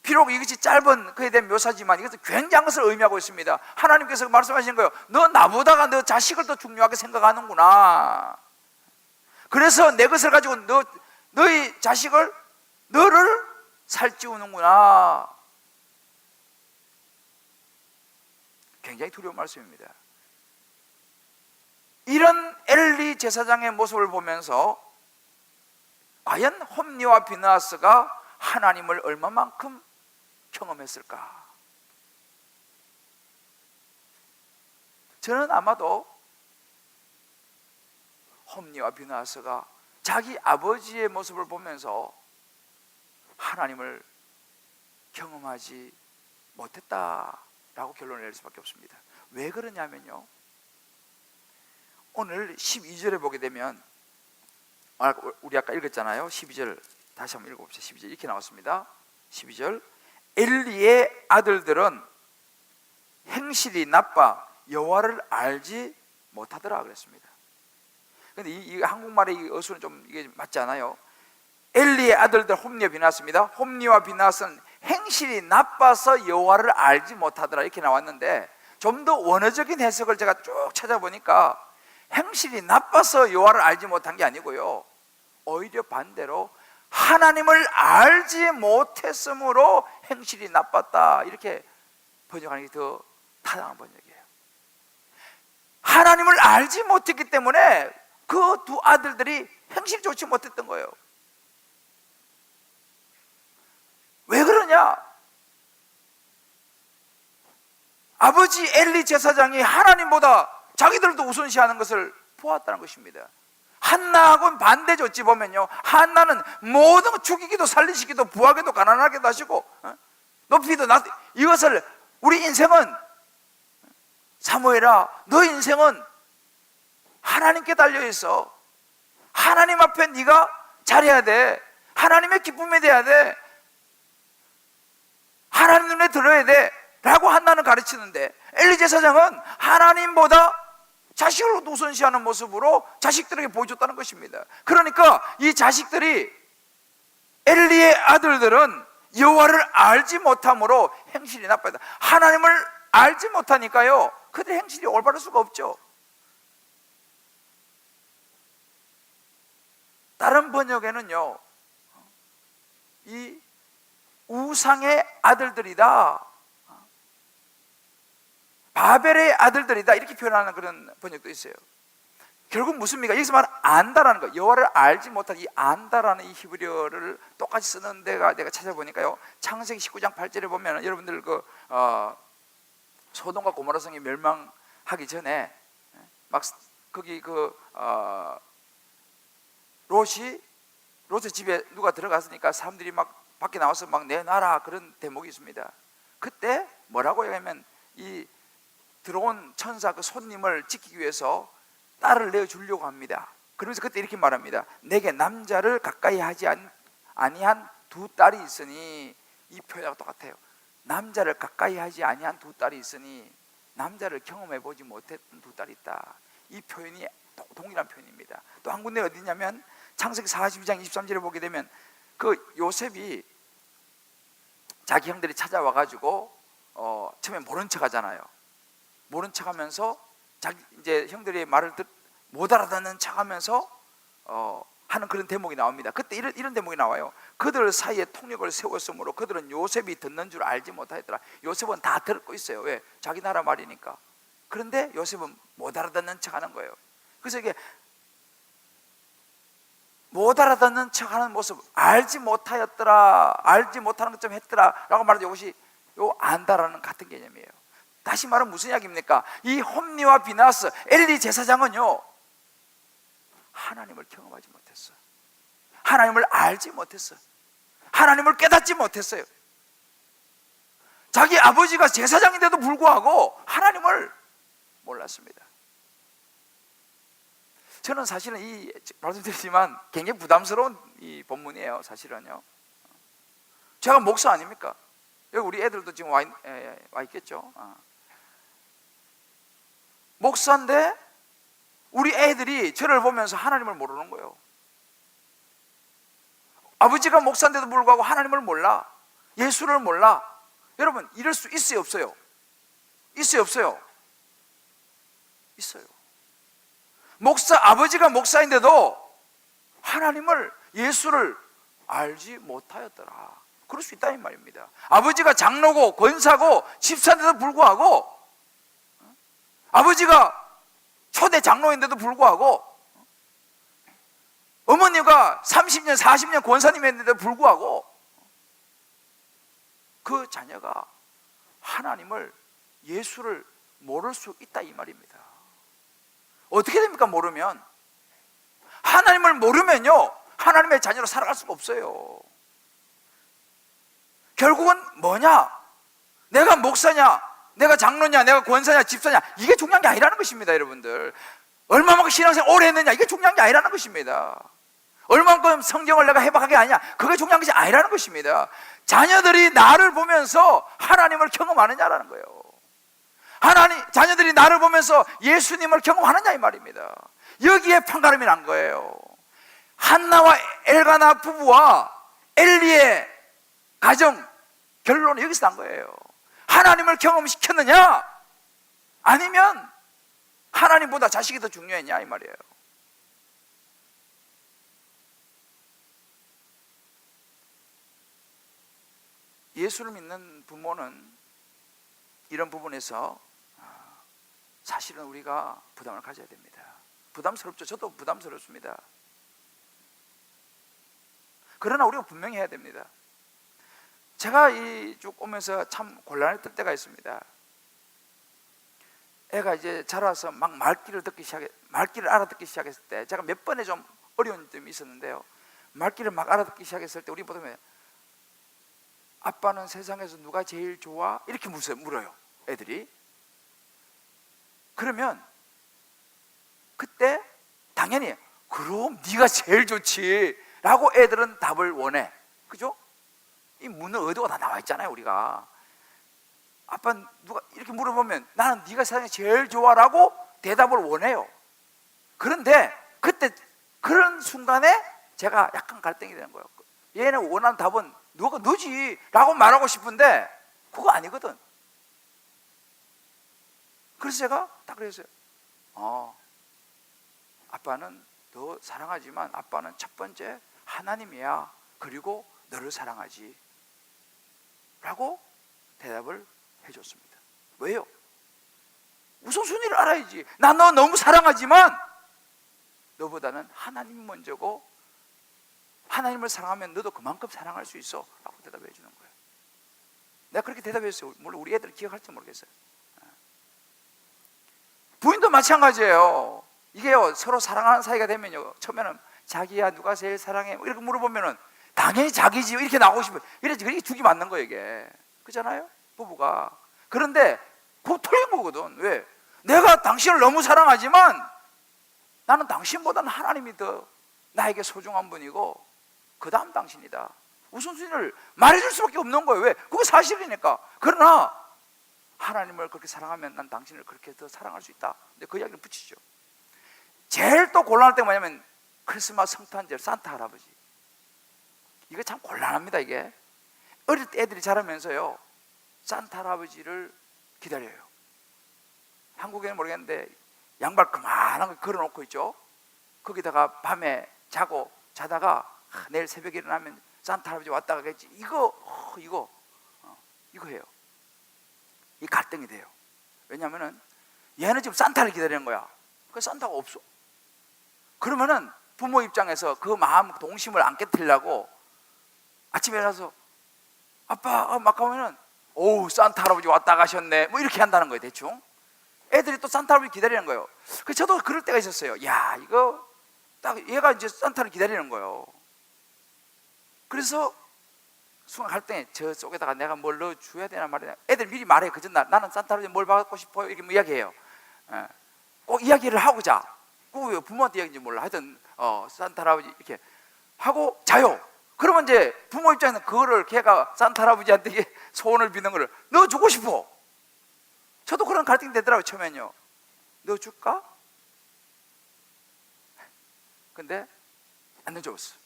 Speaker 1: 비록 이것이 짧은 그에 대한 묘사지만 이것은 굉장한 것을 의미하고 있습니다. 하나님께서 말씀하시는 거예요. 너 나보다가 너 자식을 더 중요하게 생각하는구나. 그래서 내 것을 가지고 너의 자식을, 너를 살찌우는구나. 굉장히 두려운 말씀입니다. 이런 엘리 제사장의 모습을 보면서 과연 홈리와 비느하스가 하나님을 얼마만큼 경험했을까? 저는 아마도 홈리와 비느하스가 자기 아버지의 모습을 보면서 하나님을 경험하지 못했다라고 결론을 낼 수밖에 없습니다. 왜 그러냐면요, 오늘 12절에 보게 되면, 우리 아까 읽었잖아요. 12절 다시 한번 읽어봅시다. 12절 이렇게 나왔습니다. 12절, 엘리의 아들들은 행실이 나빠 여호와를 알지 못하더라 그랬습니다. 근데 이 한국말의 이 어수는 좀 이게 맞지 않아요. 엘리의 아들들 홈리와 비느하스입니다. 홈리와 비느하스는 행실이 나빠서 여호와를 알지 못하더라 이렇게 나왔는데, 좀 더 원어적인 해석을 제가 쭉 찾아보니까 행실이 나빠서 여호와를 알지 못한 게 아니고요, 오히려 반대로 하나님을 알지 못했으므로 행실이 나빴다, 이렇게 번역하는 게 더 타당한 번역이에요. 하나님을 알지 못했기 때문에 그 두 아들들이 행실이 좋지 못했던 거예요. 왜 그러냐? 아버지 엘리 제사장이 하나님보다 자기들도 우선시하는 것을 보았다는 것입니다. 한나하고는 반대죠. 어찌 보면요, 한나는 모든 것 죽이기도 살리시기도 부하게도 가난하게도 하시고 높이도 낮, 이것을 우리 인생은, 사무엘아 너 인생은 하나님께 달려있어. 하나님 앞에 네가 잘해야 돼. 하나님의 기쁨에 대해야 돼. 하나님 눈에 들어야 돼 라고 한나는 가르치는데, 엘리 제사장은 하나님보다 자식을 우선시하는 모습으로 자식들에게 보여줬다는 것입니다. 그러니까 이 자식들이, 엘리의 아들들은 여호와를 알지 못함으로 행실이 나빠다. 하나님을 알지 못하니까요, 그들의 행실이 올바를 수가 없죠. 다른 번역에는요, 이 우상의 아들들이다, 바벨의 아들들이다, 이렇게 표현하는 그런 번역도 있어요. 결국 무슨입니까? 여기서 말 안다라는 거, 여호와를 알지 못한 이 안다라는 이 히브리어를 똑같이 쓰는 데가 내가 찾아보니까요, 창세기 19장 8절에 보면 여러분들 소돔과 고모라 성이 멸망하기 전에 막 거기 롯의 집에 누가 들어갔으니까 사람들이 막 밖에 나와서 막 내놔라, 그런 대목이 있습니다. 그때 뭐라고 하냐면, 이 들어온 천사 그 손님을 지키기 위해서 딸을 내어주려고 합니다. 그러면서 그때 이렇게 말합니다. 내게 남자를 가까이 하지 아니한 두 딸이 있으니, 이 표현하고 똑같아요. 남자를 가까이 하지 아니한 두 딸이 있으니, 남자를 경험해 보지 못했던 두 딸이 있다. 이 표현이 동일한 표현입니다. 또 한 군데 어디냐면 창세기 42장 23절에 보게 되면, 그 요셉이 자기 형들이 찾아와 가지고 처음에 모른 척 하잖아요. 모른 척 하면서 자기 이제 형들이 말을 못 알아듣는 척 하면서 하는 그런 대목이 나옵니다. 그때 이런 대목이 나와요. 그들 사이에 통역을 세웠으므로 그들은 요셉이 듣는 줄 알지 못하였더라. 요셉은 다 듣고 있어요. 왜? 자기 나라 말이니까. 그런데 요셉은 못 알아듣는 척 하는 거예요. 그래서 이게 못 알아듣는 척 하는 모습, 알지 못하였더라, 알지 못하는 것 좀 했더라 라고 말하죠. 이것이 요 안다라는 같은 개념이에요. 다시 말하면 무슨 이야기입니까? 이 홈리와 비나스, 엘리 제사장은요, 하나님을 경험하지 못했어. 하나님을 알지 못했어. 하나님을 깨닫지 못했어요. 자기 아버지가 제사장인데도 불구하고 하나님을 몰랐습니다. 저는 사실은 이 말씀드리지만 굉장히 부담스러운 이 본문이에요. 사실은요. 제가 목사 아닙니까? 여기 우리 애들도 지금 와 있겠죠. 목사인데 우리 애들이 저를 보면서 하나님을 모르는 거예요. 아버지가 목사인데도 불구하고 하나님을 몰라. 예수를 몰라. 여러분, 이럴 수 있어요, 없어요? 있어요, 없어요? 있어요. 아버지가 목사인데도 하나님을, 예수를 알지 못하였더라. 그럴 수 있다 이 말입니다. 아버지가 장로고 권사고 집사인데도 불구하고, 아버지가 초대 장로인데도 불구하고, 어머니가 30년 40년 권사님인데도 불구하고 그 자녀가 하나님을, 예수를 모를 수 있다 이 말입니다. 어떻게 됩니까? 모르면, 하나님을 모르면요, 하나님의 자녀로 살아갈 수가 없어요. 결국은 뭐냐? 내가 목사냐, 내가 장로냐, 내가 권사냐, 집사냐, 이게 중요한 게 아니라는 것입니다. 여러분들, 얼마만큼 신앙생활 오래 했느냐, 이게 중요한 게 아니라는 것입니다. 얼마만큼 성경을 내가 해박하게 아냐, 그게 중요한 것이 아니라는 것입니다. 자녀들이 나를 보면서 하나님을 경험하느냐라는 거예요. 자녀들이 나를 보면서 예수님을 경험하느냐 이 말입니다. 여기에 판가름이 난 거예요. 한나와 엘가나 부부와 엘리의 가정 결론은 여기서 난 거예요. 하나님을 경험시켰느냐, 아니면 하나님보다 자식이 더 중요했냐 이 말이에요. 예수를 믿는 부모는 이런 부분에서 사실은 우리가 부담을 가져야 됩니다. 부담스럽죠. 저도 부담스럽습니다. 그러나 우리가 분명히 해야 됩니다. 제가 이 쭉 오면서 참 곤란했던 때가 있습니다. 애가 이제 자라서 막 말귀를 알아듣기 시작했을 때, 제가 몇 번에 좀 어려운 점이 있었는데요. 말귀를 막 알아듣기 시작했을 때 우리 보통 아빠는 세상에서 누가 제일 좋아? 이렇게 물어요, 애들이. 그러면 그때 당연히 그럼 네가 제일 좋지 라고 애들은 답을 원해. 그죠? 이 묻는 의도가 다 나와 있잖아요. 우리가 아빠 누가 이렇게 물어보면 나는 네가 세상에 제일 좋아 라고 대답을 원해요. 그런데 그때 그런 순간에 제가 약간 갈등이 되는 거예요. 얘는 원하는 답은 너지 라고 말하고 싶은데 그거 아니거든. 그래서 제가 딱 그랬어요. 아빠는 너 사랑하지만 아빠는 첫 번째 하나님이야. 그리고 너를 사랑하지 라고 대답을 해줬습니다. 왜요? 우선순위를 알아야지. 나 너 너무 사랑하지만 너보다는 하나님 먼저고, 하나님을 사랑하면 너도 그만큼 사랑할 수 있어 라고 대답해 주는 거예요. 내가 그렇게 대답했어요. 물론 우리 애들 기억할지 모르겠어요. 부인도 마찬가지예요. 이게요, 서로 사랑하는 사이가 되면요, 처음에는 자기야 누가 제일 사랑해 이렇게 물어보면은 당연히 자기지 이렇게 나오고 싶어요. 이게 죽이 맞는 거예요, 이게. 그렇잖아요, 부부가. 그런데 그거 틀린 거거든. 왜? 내가 당신을 너무 사랑하지만 나는 당신보다는 하나님이 더 나에게 소중한 분이고 그 다음 당신이다. 우선순위를 말해줄 수밖에 없는 거예요. 왜? 그거 사실이니까. 그러나 하나님을 그렇게 사랑하면 난 당신을 그렇게 더 사랑할 수 있다. 근데 그 이야기를 붙이죠. 제일 또 곤란할 때가 뭐냐면 크리스마스 성탄절 산타 할아버지. 이거 참 곤란합니다. 이게 어릴 때 애들이 자라면서요 산타 할아버지를 기다려요. 한국에는 모르겠는데 양발 그만한 거 걸어놓고 있죠. 거기다가 밤에 자다가 내일 새벽에 일어나면 산타 할아버지 왔다 가겠지. 이거 해요. 이 갈등이 돼요. 왜냐하면은 얘는 지금 산타를 기다리는 거야. 그 산타가 없어. 그러면은 부모 입장에서 그 마음 동심을 안 깨뜨리려고 아침에 일어나서 아빠 막 하면은 오우 산타 할아버지 왔다 가셨네 뭐 이렇게 한다는 거예요. 대충 애들이 또 산타 할아버지 기다리는 거예요. 그래서 저도 그럴 때가 있었어요. 야 이거 딱 얘가 이제 산타를 기다리는 거예요. 그래서 순간 갈등에 저 속에다가 내가 뭘 넣어줘야 되나 말이야. 애들 미리 말해. 그 전날 나는 산타 할아버지 뭘 받고 싶어요 이렇게 뭐 이야기해요. 꼭 이야기를 하고 자. 꼭 부모한테 이야기인지 몰라. 하여튼 산타 할아버지 이렇게 하고 자요. 그러면 이제 부모 입장에서는 그거를 걔가 산타 할아버지한테 이게 소원을 비는 거를 넣어주고 싶어. 저도 그런 갈등이 되더라고요. 처음엔요. 넣어줄까? 근데 안 넣어줬어.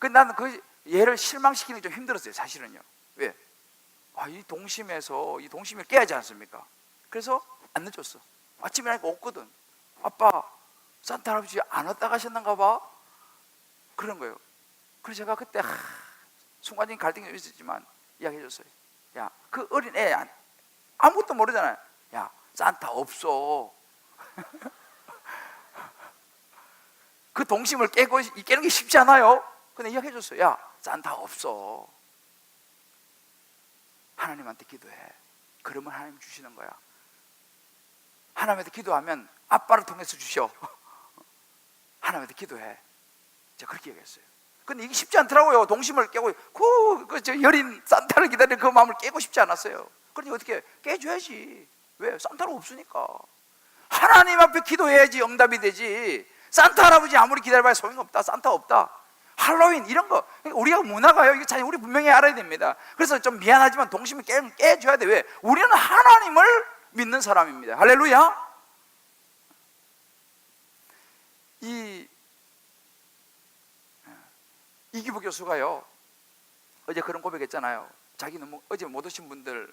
Speaker 1: 근데 나는 그 얘를 실망시키는 게 좀 힘들었어요. 사실은요. 왜? 이 동심을 깨야지 않습니까? 그래서 안 넣어줬어. 아침에 나니까 없거든. 아빠 산타 할아버지 안 왔다 가셨는가 봐. 그런 거예요. 그래서 제가 그때 순간적인 갈등이 있었지만 이야기해줬어요. 야, 그 어린 애 아무것도 모르잖아요. 야, 산타 없어. 그 동심을 깨는 게 쉽지 않아요. 근데 이야기해줬어요. 야, 산타 없어. 하나님한테 기도해. 그러면 하나님 주시는 거야. 하나님한테 기도하면 아빠를 통해서 주셔. 하나님한테 기도해. 제가 그렇게 얘기했어요. 근데 이게 쉽지 않더라고요. 동심을 깨고 저 여린 산타를 기다리는 그 마음을 깨고 싶지 않았어요. 그러니 어떻게 깨줘야지. 왜? 산타가 없으니까. 하나님 앞에 기도해야지 응답이 되지. 산타 할아버지 아무리 기다려봐야 소용이 없다. 산타 없다. 할로윈 이런 거 우리가 문화가요. 이거 참 우리 분명히 알아야 됩니다. 그래서 좀 미안하지만 동심을 깨줘야 돼. 왜? 우리는 하나님을 믿는 사람입니다. 할렐루야. 이기부 교수가요 어제 그런 고백했잖아요. 자기 너무 어제 못 오신 분들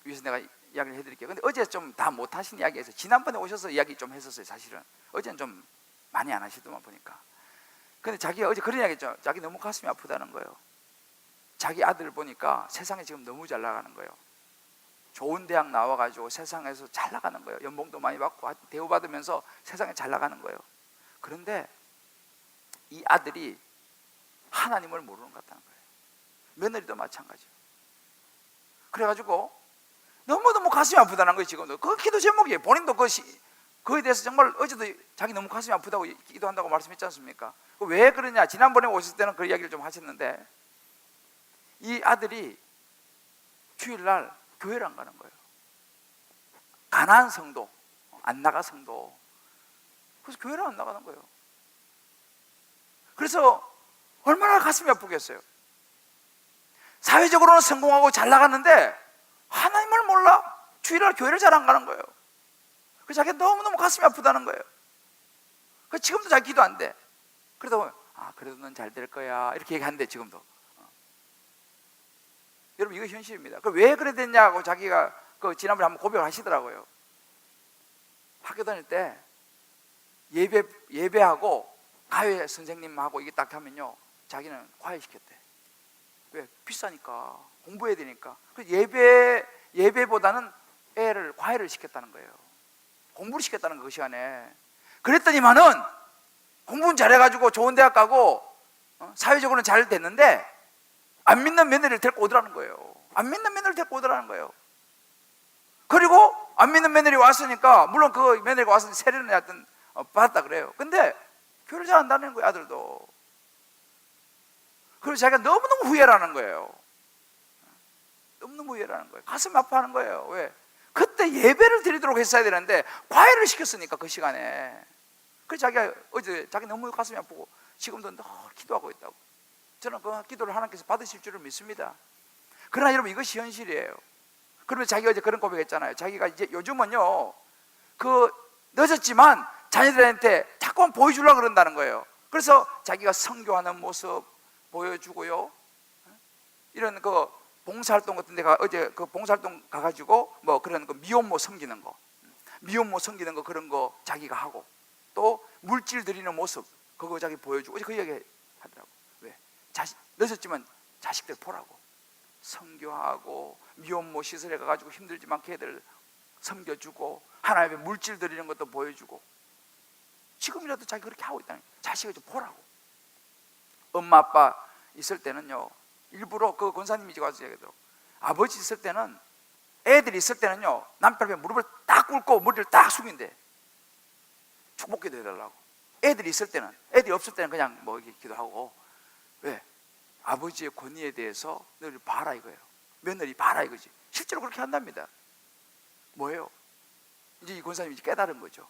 Speaker 1: 위해서 내가 이야기를 해드릴게요. 근데 어제 좀 다 못하신 이야기에서 지난번에 오셔서 이야기 좀 했었어요. 사실은 어제는 좀 많이 안 하시더만 보니까. 근데 자기가 어제 그런 이야기 했죠. 자기 너무 가슴이 아프다는 거예요. 자기 아들 보니까 세상에 지금 너무 잘 나가는 거예요. 좋은 대학 나와가지고 세상에서 잘 나가는 거예요. 연봉도 많이 받고 대우받으면서 세상에 잘 나가는 거예요. 그런데 이 아들이 하나님을 모르는 것 같다는 거예요. 며느리도 마찬가지예요. 그래가지고 너무너무 가슴이 아프다는 거예요. 지금도 그 기도 제목이에요. 본인도 그거에 대해서 정말 어제도 자기 너무 가슴이 아프다고 기도한다고 말씀했지 않습니까? 왜 그러냐, 지난번에 오실 때는 그 이야기를 좀 하셨는데 이 아들이 주일날 교회를 안 가는 거예요. 가난한 성도, 안 나가 성도. 그래서 교회를 안 나가는 거예요. 그래서 얼마나 가슴이 아프겠어요. 사회적으로는 성공하고 잘 나갔는데 하나님을 몰라. 주일날 교회를 잘 안 가는 거예요. 그래서 자기가 너무너무 가슴이 아프다는 거예요. 그래서 지금도 자기 기도 안 돼. 그러다 보면 그래도 넌 잘 될 거야 이렇게 얘기하는데 지금도. 여러분 이거 현실입니다. 왜 그래 됐냐고 자기가 지난번에 한번 고백을 하시더라고요. 학교 다닐 때 예배하고 가회 선생님하고 이게 딱 하면요 자기는 과외 시켰대. 왜? 비싸니까 공부해야 되니까. 그래서 예배보다는 애를 과외를 시켰다는 거예요. 공부를 시켰다는 거 그 시간에. 그랬더니만은 공부는 잘해가지고 좋은 대학 가고 사회적으로는 잘 됐는데 안 믿는 며느리를 데리고 오더라는 거예요. 안 믿는 며느리를 데리고 오더라는 거예요. 그리고 안 믿는 며느리 왔으니까 물론 그 며느리가 와서 세례는 하여튼 받았다 그래요. 근데 교회를 잘 안 다니는 거예요. 아들도. 그리고 자기가 너무너무 후회라는 거예요. 너무너무 후회라는 거예요. 가슴 아파하는 거예요. 왜? 그때 예배를 드리도록 했어야 되는데 과외를 시켰으니까 그 시간에. 그래서 자기가 어제 자기 너무 가슴이 아프고 지금도 늘 기도하고 있다고. 저는 그 기도를 하나님께서 받으실 줄을 믿습니다. 그러나 여러분 이것이 현실이에요. 그러면 자기가 어제 그런 고백했잖아요. 자기가 이제 요즘은요 늦었지만 자녀들한테 자꾸만 보여주려고 그런다는 거예요. 그래서 자기가 선교하는 모습 보여주고요, 이런 그 봉사활동 같은 데가 어제 그 봉사활동 가가지고 뭐 그런 그 미혼모 섬기는 거, 미혼모 섬기는 거 그런 거 자기가 하고, 또 물질 드리는 모습 그거 자기 보여주고. 어제 그 이야기 하더라고. 왜? 늦었지만 자식들 보라고. 선교하고 미혼모 시설에 가가지고 힘들지만 걔들 섬겨주고 하나님의 물질 드리는 것도 보여주고. 지금이라도 자기 그렇게 하고 있다는 거예요. 자식을 좀 보라고. 엄마 아빠 있을 때는요, 일부러 그 권사님이 와서 얘기하더라고. 아버지 있을 때는, 애들이 있을 때는요, 남편 앞에 무릎을 딱 꿇고 머리를 딱 숙인대. 축복기도 해달라고. 애들이 있을 때는. 애들이 없을 때는 그냥 뭐 이렇게 기도하고. 왜? 아버지의 권위에 대해서 너를 봐라 이거예요. 며느리 봐라 이거지. 실제로 그렇게 한답니다. 뭐예요? 이제 이 권사님이 깨달은 거죠.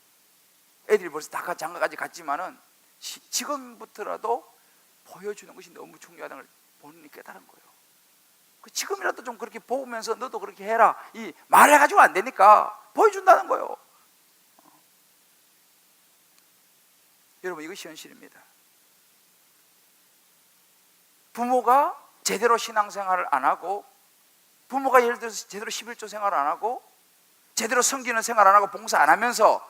Speaker 1: 애들이 벌써 다 장가까지 갔지만은 지금부터라도 보여주는 것이 너무 중요하다는 걸 본인이 깨달은 거예요. 지금이라도 좀 그렇게 보면서 너도 그렇게 해라. 이 말해가지고 안 되니까 보여준다는 거예요. 여러분, 이것이 현실입니다. 부모가 제대로 신앙생활을 안 하고, 부모가 예를 들어서 제대로 11조 생활을 안 하고, 제대로 섬기는 생활 안 하고 봉사 안 하면서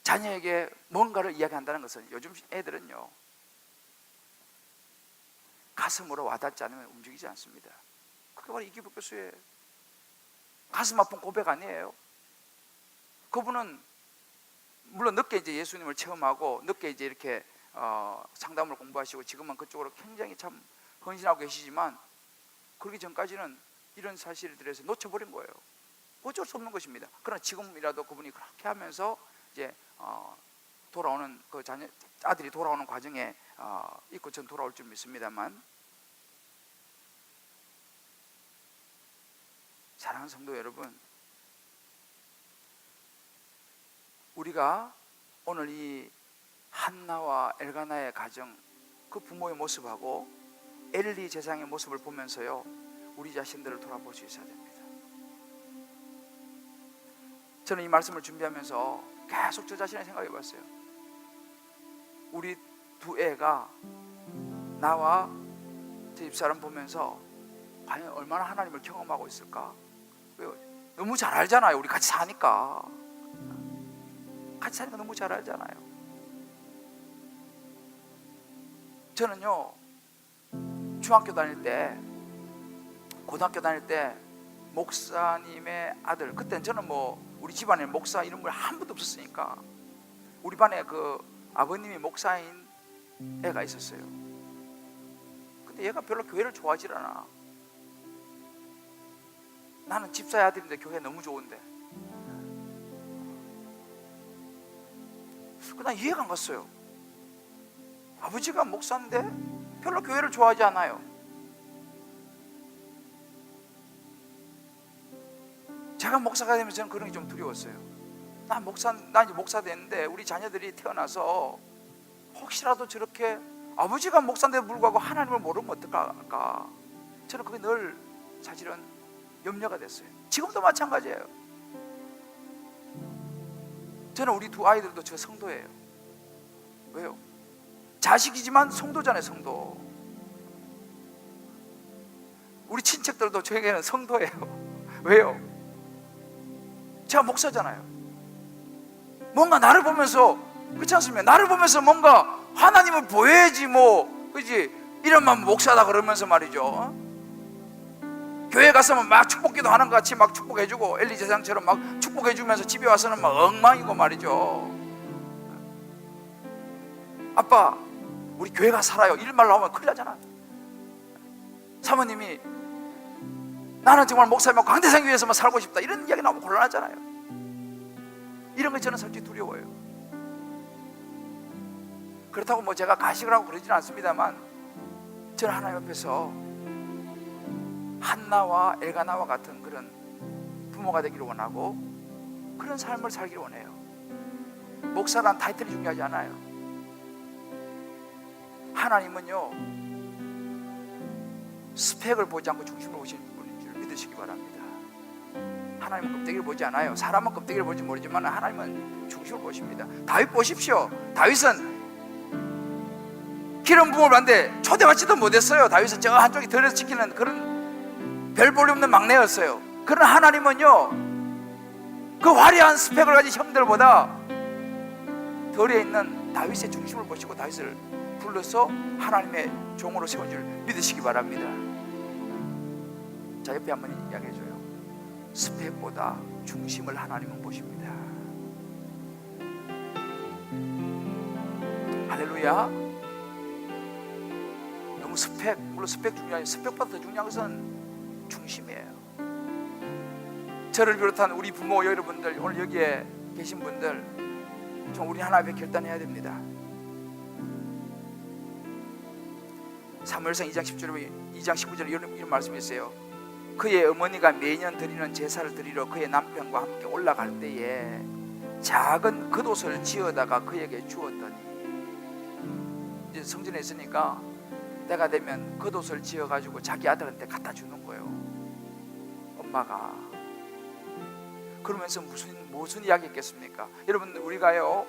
Speaker 1: 자녀에게 뭔가를 이야기한다는 것은, 요즘 애들은요 가슴으로 와닿지 않으면 움직이지 않습니다. 그게 바로 이기복 교수의 가슴 아픈 고백 아니에요? 그분은 물론 늦게 이제 예수님을 체험하고 늦게 이제 이렇게 상담을 공부하시고 지금은 그쪽으로 굉장히 참 헌신하고 계시지만, 그러기 전까지는 이런 사실들에서 놓쳐버린 거예요. 어쩔 수 없는 것입니다. 그러나 지금이라도 그분이 그렇게 하면서 이제 돌아오는 그 아들이 돌아오는 과정에 있고 전 돌아올 줄 믿습니다만, 사랑하는 성도 여러분, 우리가 오늘 이 한나와 엘가나의 가정, 그 부모의 모습하고 엘리 제사장의 모습을 보면서요, 우리 자신들을 돌아볼 수 있어야 됩니다. 저는 이 말씀을 준비하면서 계속 저 자신을 생각해 봤어요. 우리 두 애가 나와 제 집사람 보면서 과연 얼마나 하나님을 경험하고 있을까? 너무 잘 알잖아요. 우리 같이 사니까. 같이 사니까 너무 잘 알잖아요. 저는요, 중학교 다닐 때, 고등학교 다닐 때 목사님의 아들, 그때는 저는 뭐 우리 집안에 목사 이런 분 한 분도 없었으니까 우리 반에 그 아버님이 목사인 애가 있었어요. 근데 얘가 별로 교회를 좋아하질 않아. 나는 집사의 아들인데 교회 너무 좋은데. 난 이해가 안 갔어요. 아버지가 목사인데 별로 교회를 좋아하지 않아요. 제가 목사가 되면서 저는 그런 게 좀 두려웠어요. 나 이제 목사 됐는데 우리 자녀들이 태어나서 혹시라도 저렇게 아버지가 목사인데도 불구하고 하나님을 모르면 어떡할까. 저는 그게 늘 사실은 염려가 됐어요. 지금도 마찬가지예요. 저는 우리 두 아이들도 저 성도예요. 왜요? 자식이지만 성도잖아요. 성도. 우리 친척들도 저에게는 성도예요. 왜요? 제가 목사잖아요. 뭔가 나를 보면서, 그렇지 않습니까? 나를 보면서 뭔가 하나님을 보여야지 뭐, 그지? 이런만 목사다 그러면서 말이죠. 교회 가서는 막 축복기도 하는 것 같이 막 축복해주고, 엘리 제사장처럼 막 축복해주면서 집에 와서는 막 엉망이고 말이죠. 아빠, 우리 교회 가 살아요. 이런 말 나오면 큰일 나잖아. 사모님이 나는 정말 목사님하고 강대상 위에서만 살고 싶다, 이런 이야기 나오면 곤란하잖아요. 이런 거 저는 솔직히 두려워요. 그렇다고 뭐 제가 가식을 하고 그러지는 않습니다만, 저는 하나님 앞에서 한나와 엘가나와 같은 그런 부모가 되기를 원하고, 그런 삶을 살기를 원해요. 목사란 타이틀이 중요하지 않아요. 하나님은요, 스펙을 보지 않고 중심으로 오시는 분인 줄 믿으시기 바랍니다. 하나님은 껍데기를 보지 않아요. 사람은 껍데기를 볼지 모르지만 하나님은 중심을 보십니다. 다윗 보십시오. 다윗은 기름 부음을 받는데 초대받지도 못했어요. 다윗은 저 한쪽에 들에서 지키는 그런 별 볼일 없는 막내였어요. 그러나 하나님은요, 그 화려한 스펙을 가진 형들보다 덜에 있는 다윗의 중심을 보시고 다윗을 불러서 하나님의 종으로 세운 줄 믿으시기 바랍니다. 자, 옆에 한번 이야기해줘요. 스펙보다 중심을 하나님은 보십니다. 할렐루야. 너무 스펙, 물론 스펙 중요하죠. 스펙보다 더 중요한 것은 중심이에요. 저를 비롯한 우리 부모 여러분들, 오늘 여기에 계신 분들, 좀 우리 하나 앞에 결단해야 됩니다. 사무엘상 2장 19절에 이런 말씀이 있어요. 그의 어머니가 매년 드리는 제사를 드리러 그의 남편과 함께 올라갈 때에 작은 겉옷을 지어다가 그에게 주었더니, 이제 성전에 있으니까 때가 되면 겉옷을 지어가지고 자기 아들한테 갖다 주는 거예요, 엄마가. 그러면서 무슨 이야기 있겠습니까? 여러분, 우리가요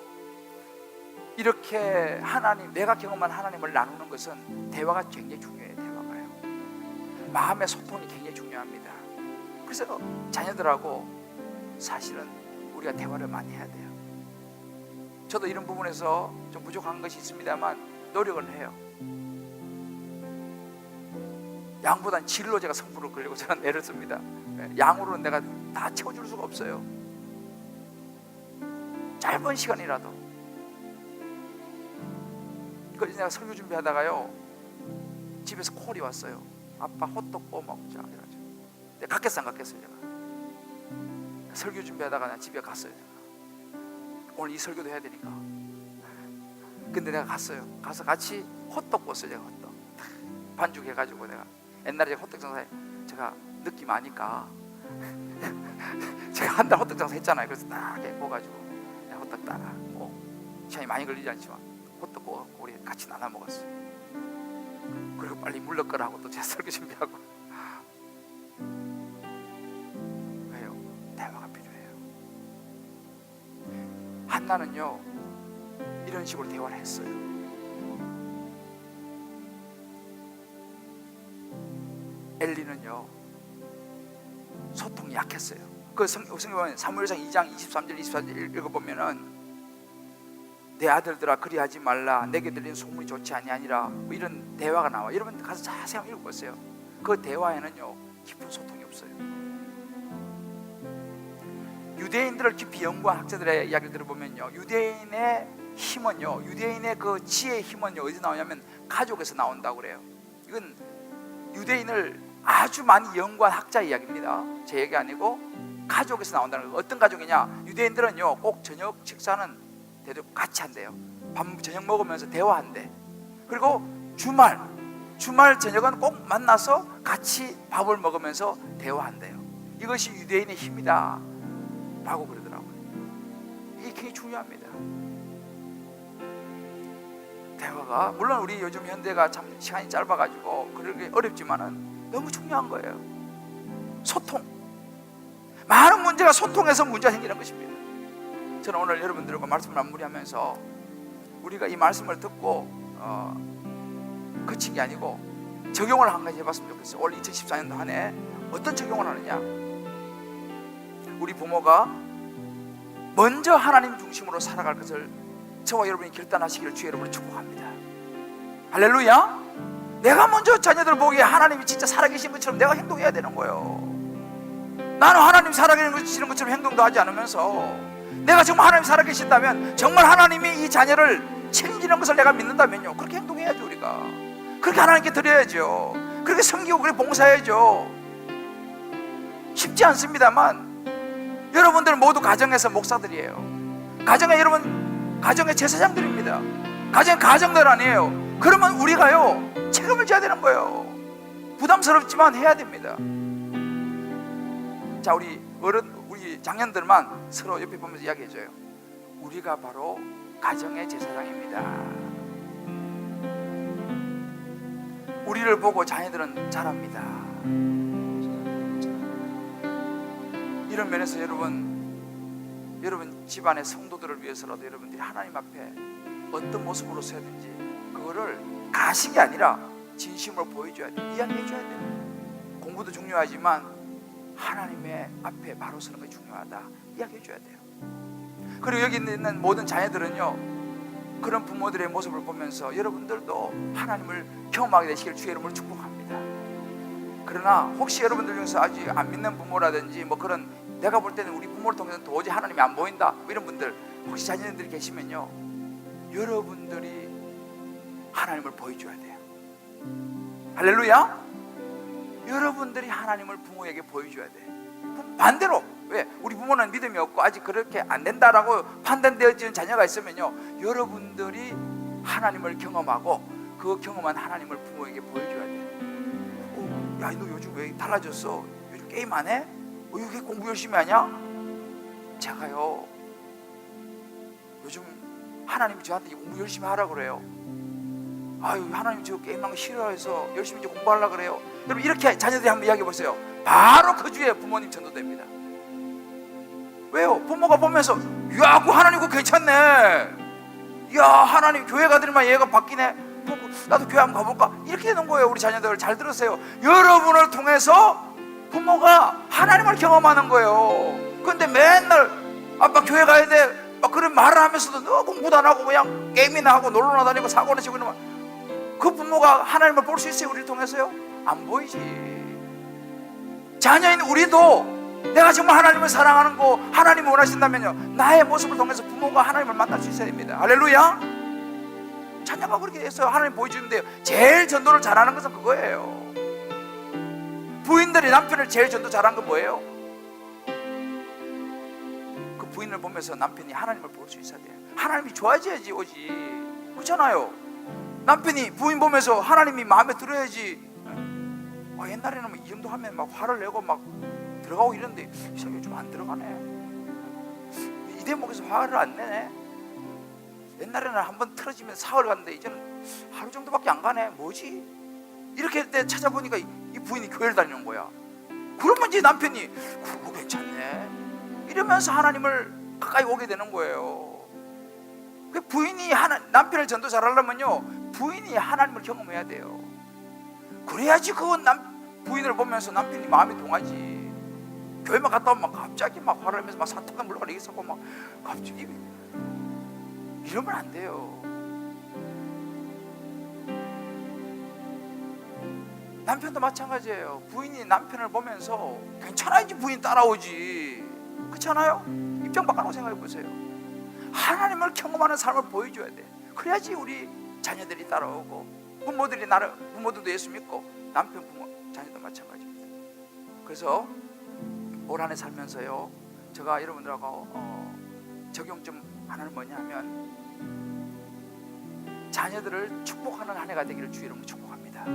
Speaker 1: 이렇게 하나님, 내가 경험한 하나님을 나누는 것은 대화가 굉장히 중요해요. 대화가요, 마음의 소통이 굉장히 중요합니다. 그래서 자녀들하고 사실은 우리가 대화를 많이 해야 돼요. 저도 이런 부분에서 좀 부족한 것이 있습니다만 노력을 해요. 양보단 질로 제가 성부를 걸리고 저는 애를 씁니다. 양으로는 내가 다 채워줄 수가 없어요. 짧은 시간이라도. 그래서 내가 설교 준비하다가요, 집에서 콜이 왔어요. 아빠 호떡 구워 먹자 그래가지고 내가 갔겠어 안 갔겠어요? 제가 설교 준비하다가 나 집에 갔어요. 제가 오늘 이 설교도 해야 되니까. 근데 내가 갔어요. 가서 같이 호떡 구웠어요. 제가 호떡 반죽해가지고, 내가 옛날에 호떡 장사에 제가 느낌 아니까 제가 한 달 호떡 장사 했잖아요. 그래서 딱 구워가지고 내가 호떡 딱 뭐 시간이 많이 걸리지 않지만 호떡 구워 우리 같이 나눠 먹었어요. 그리고 빨리 물 넣거라 하고 또 제 설교 준비하고. 왜요? 대화가 필요해요. 한나는요 이런 식으로 대화를 했어요. 엘리는요 소통이 약했어요. 그 성경에 사무엘상 2장 23절 24절 읽어보면은 내 아들들아 그리하지 말라, 내게 들리는 소문이 좋지 아니하니라, 뭐 이런 대화가 나와. 여러분 가서 자세히 한번 읽어보세요. 그 대화에는요 깊은 소통이 없어요. 유대인들을 깊이 연구한 학자들의 이야기를 들어보면요, 유대인의 힘은요, 유대인의 그 지혜의 힘은요 어디서 나오냐면 가족에서 나온다고 그래요. 이건 유대인을 아주 많이 연구한 학자의 이야기입니다. 제 얘기 아니고 가족에서 나온다는 거예요. 어떤 가족이냐, 유대인들은요 꼭 저녁 식사는 대도 같이 한대요. 저녁 먹으면서 대화한대. 그리고 주말 저녁은 꼭 만나서 같이 밥을 먹으면서 대화한대요. 이것이 유대인의 힘이다 라고 그러더라고요. 이게 굉장히 중요합니다. 대화가, 물론 우리 요즘 현대가 참 시간이 짧아가지고 그러기 어렵지만은 너무 중요한 거예요. 소통. 많은 문제가 소통에서 문제가 생기는 것입니다. 저는 오늘 여러분들과 말씀을 마무리하면서 우리가 이 말씀을 듣고 그친 게 아니고 적용을 한 가지 해봤으면 좋겠어요. 올 2014년도 한 해 어떤 적용을 하느냐, 우리 부모가 먼저 하나님 중심으로 살아갈 것을 저와 여러분이 결단하시기를 주의 이름으로 축복합니다. 할렐루야. 내가 먼저 자녀들 보기에 하나님이 진짜 살아계신 것처럼 내가 행동해야 되는 거예요. 나는 하나님 살아계시는 것처럼 행동도 하지 않으면서, 내가 정말 하나님 살아계신다면, 정말 하나님이 이 자녀를 책임지는 것을 내가 믿는다면요, 그렇게 행동해야죠. 우리가 그렇게 하나님께 드려야죠. 그렇게 섬기고 그렇게 봉사해야죠. 쉽지 않습니다만 여러분들 모두 가정에서 목사들이에요. 가정에 여러분, 가정의 제사장들입니다. 가정들 아니에요. 그러면 우리가요 책임을 져야 되는 거예요. 부담스럽지만 해야 됩니다. 자, 우리 장년들만 서로 옆에 보면서 이야기해줘요. 우리가 바로 가정의 제사장입니다. 우리를 보고 자녀들은 자랍니다. 이런 면에서 여러분 집안의 성도들을 위해서라도 여러분들이 하나님 앞에 어떤 모습으로 서야든지 그거를 가식이 아니라 진심으로 보여줘야 돼. 이야기해줘야 돼. 공부도 중요하지만 하나님의 앞에 바로 서는 것이 중요하다. 이야기해줘야 돼요. 그리고 여기 있는 모든 자녀들은요, 그런 부모들의 모습을 보면서 여러분들도 하나님을 경험하게 되시길 주의 이름으로 축복합니다. 그러나 혹시 여러분들 중에서 아직 안 믿는 부모라든지 뭐 그런, 내가 볼 때는 우리 부모를 통해서 도저히 하나님이 안 보인다, 뭐 이런 분들 혹시 자녀들이 계시면요, 여러분들이 하나님을 보여줘야 돼요. 할렐루야. 여러분들이 하나님을 부모에게 보여줘야 돼. 반대로, 왜? 우리 부모는 믿음이 없고 아직 그렇게 안 된다라고 판단되어지는 자녀가 있으면요, 여러분들이 하나님을 경험하고 그 경험한 하나님을 부모에게 보여줘야 돼. 야, 너 요즘 왜 달라졌어? 요즘 게임 안 해? 왜 이렇게 공부 열심히 하냐? 제가요, 요즘 하나님이 저한테 공부 열심히 하라 그래요. 아유, 하나님 저 게임한 거 싫어해서 열심히 이제 공부하려고 그래요. 여러분, 이렇게 자녀들이 한번 이야기해 보세요. 바로 그 주에 부모님 전도됩니다. 왜요? 부모가 보면서, 야, 그 하나님 그거 괜찮네. 야, 하나님 교회 가더니만 얘가 바뀌네. 나도 교회 한번 가볼까? 이렇게 되는 거예요. 우리 자녀들 잘 들으세요. 여러분을 통해서 부모가 하나님을 경험하는 거예요. 그런데 맨날 아빠 교회 가야 돼 막 그런 말을 하면서도 너 공부도 안 하고 그냥 게임이나 하고 놀러나 다니고 사고나 치고 이러면 그 부모가 하나님을 볼 수 있어요? 우리를 통해서요? 안 보이지. 자녀인 우리도 내가 정말 하나님을 사랑하는 거, 하나님을 원하신다면요, 나의 모습을 통해서 부모가 하나님을 만날 수 있어야 됩니다. 할렐루야. 자녀가 그렇게 했어요. 하나님 보여주면 돼요. 제일 전도를 잘하는 것은 그거예요. 부인들이 남편을 제일 전도 잘한 건 뭐예요? 그 부인을 보면서 남편이 하나님을 볼 수 있어야 돼요. 하나님이 좋아져야지 오지. 그렇잖아요. 남편이 부인 보면서 하나님이 마음에 들어야지. 옛날에는 이 정도 하면 막 화를 내고 막 들어가고 이랬는데 요즘 안 들어가네. 이 대목에서 화를 안 내네. 옛날에는 한번 틀어지면 사흘 갔는데 이제는 하루 정도밖에 안 가네. 뭐지? 이렇게 할 때 찾아보니까 이 부인이 교회를 다니는 거야. 그러면 이제 남편이 그거 괜찮네 이러면서 하나님을 가까이 오게 되는 거예요. 그 부인이 남편을 전도 잘하려면요, 부인이 하나님을 경험해야 돼요. 그래야지 그 부인을 보면서 남편이 마음이 동하지. 교회만 갔다 오면 갑자기 막 화를 내면서 막 사탄을 물러가려 있었고 막 갑자기 이러면 안 돼요. 남편도 마찬가지예요. 부인이 남편을 보면서 괜찮아야지 부인 따라오지. 그렇잖아요? 입장 바꿔놓고 생각해 보세요. 하나님을 경험하는 삶을 보여줘야 돼. 그래야지 우리 자녀들이 따라오고, 부모들도 예수 믿고, 남편, 부모, 자녀도 마찬가지입니다. 그래서 올 한 해 살면서요, 제가 여러분들하고 적용점 하나는 뭐냐면, 자녀들을 축복하는 한 해가 되기를 주의 이름으로 축복합니다.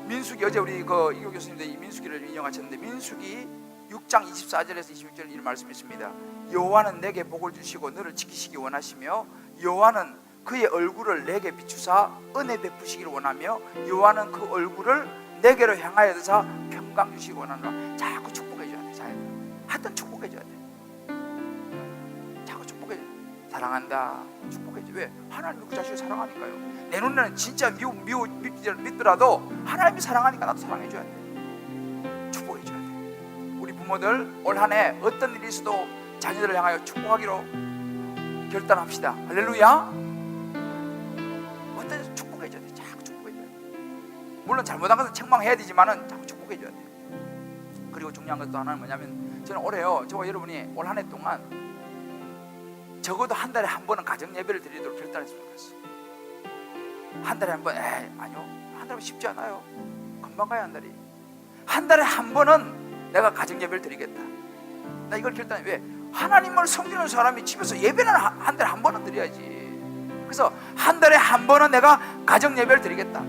Speaker 1: 민수기, 어제 우리 이교 교수님들 이 민수기를 인용하셨는데, 민수기 6장 24절에서 26절 이런 말씀이 있습니다. 여호와는 내게 복을 주시고 너를 지키시기 원하시며, 여호와는 그의 얼굴을 내게 비추사 은혜 베푸시기를 원하며, 여호와는 그 얼굴을 내게로 향하여 드사 평강 주시기 원하노라. 자꾸 축복해 줘야 돼. 하여튼 축복해 줘야 돼. 자꾸 축복해 줘. 사랑한다, 축복해 줘. 왜? 하나님이 그 자식을 사랑하니까요. 내 눈에는 진짜 믿더라도 하나님이 사랑하니까 나도 사랑해 줘야 돼. 축복해 줘야 돼. 우리 부모들 올 한 해 어떤 일이 있어도 자녀들을 향하여 축복하기로 결단합시다. 할렐루야. 어떤 축복해 줘야 돼. 자꾸 축복해 줘야 돼. 물론 잘못한 것은 책망해야 되지만은 자꾸 축복해 줘야 돼. 그리고 중요한 것도 하나는 뭐냐면, 저는 올해요, 저와 여러분이 올 한 해 동안 적어도 한 달에 한 번은 가정 예배를 드리도록 결단했으면 좋겠어. 한 달에 한 번, 아니요, 한 달은 쉽지 않아요. 금방 가요. 한 달에 한 번은 내가 가정 예배를 드리겠다. 나 이걸 결단해. 왜? 하나님을 섬기는 사람이 집에서 예배는 한 달에 한 번은 드려야지. 그래서 한 달에 한 번은 내가 가정 예배를 드리겠다.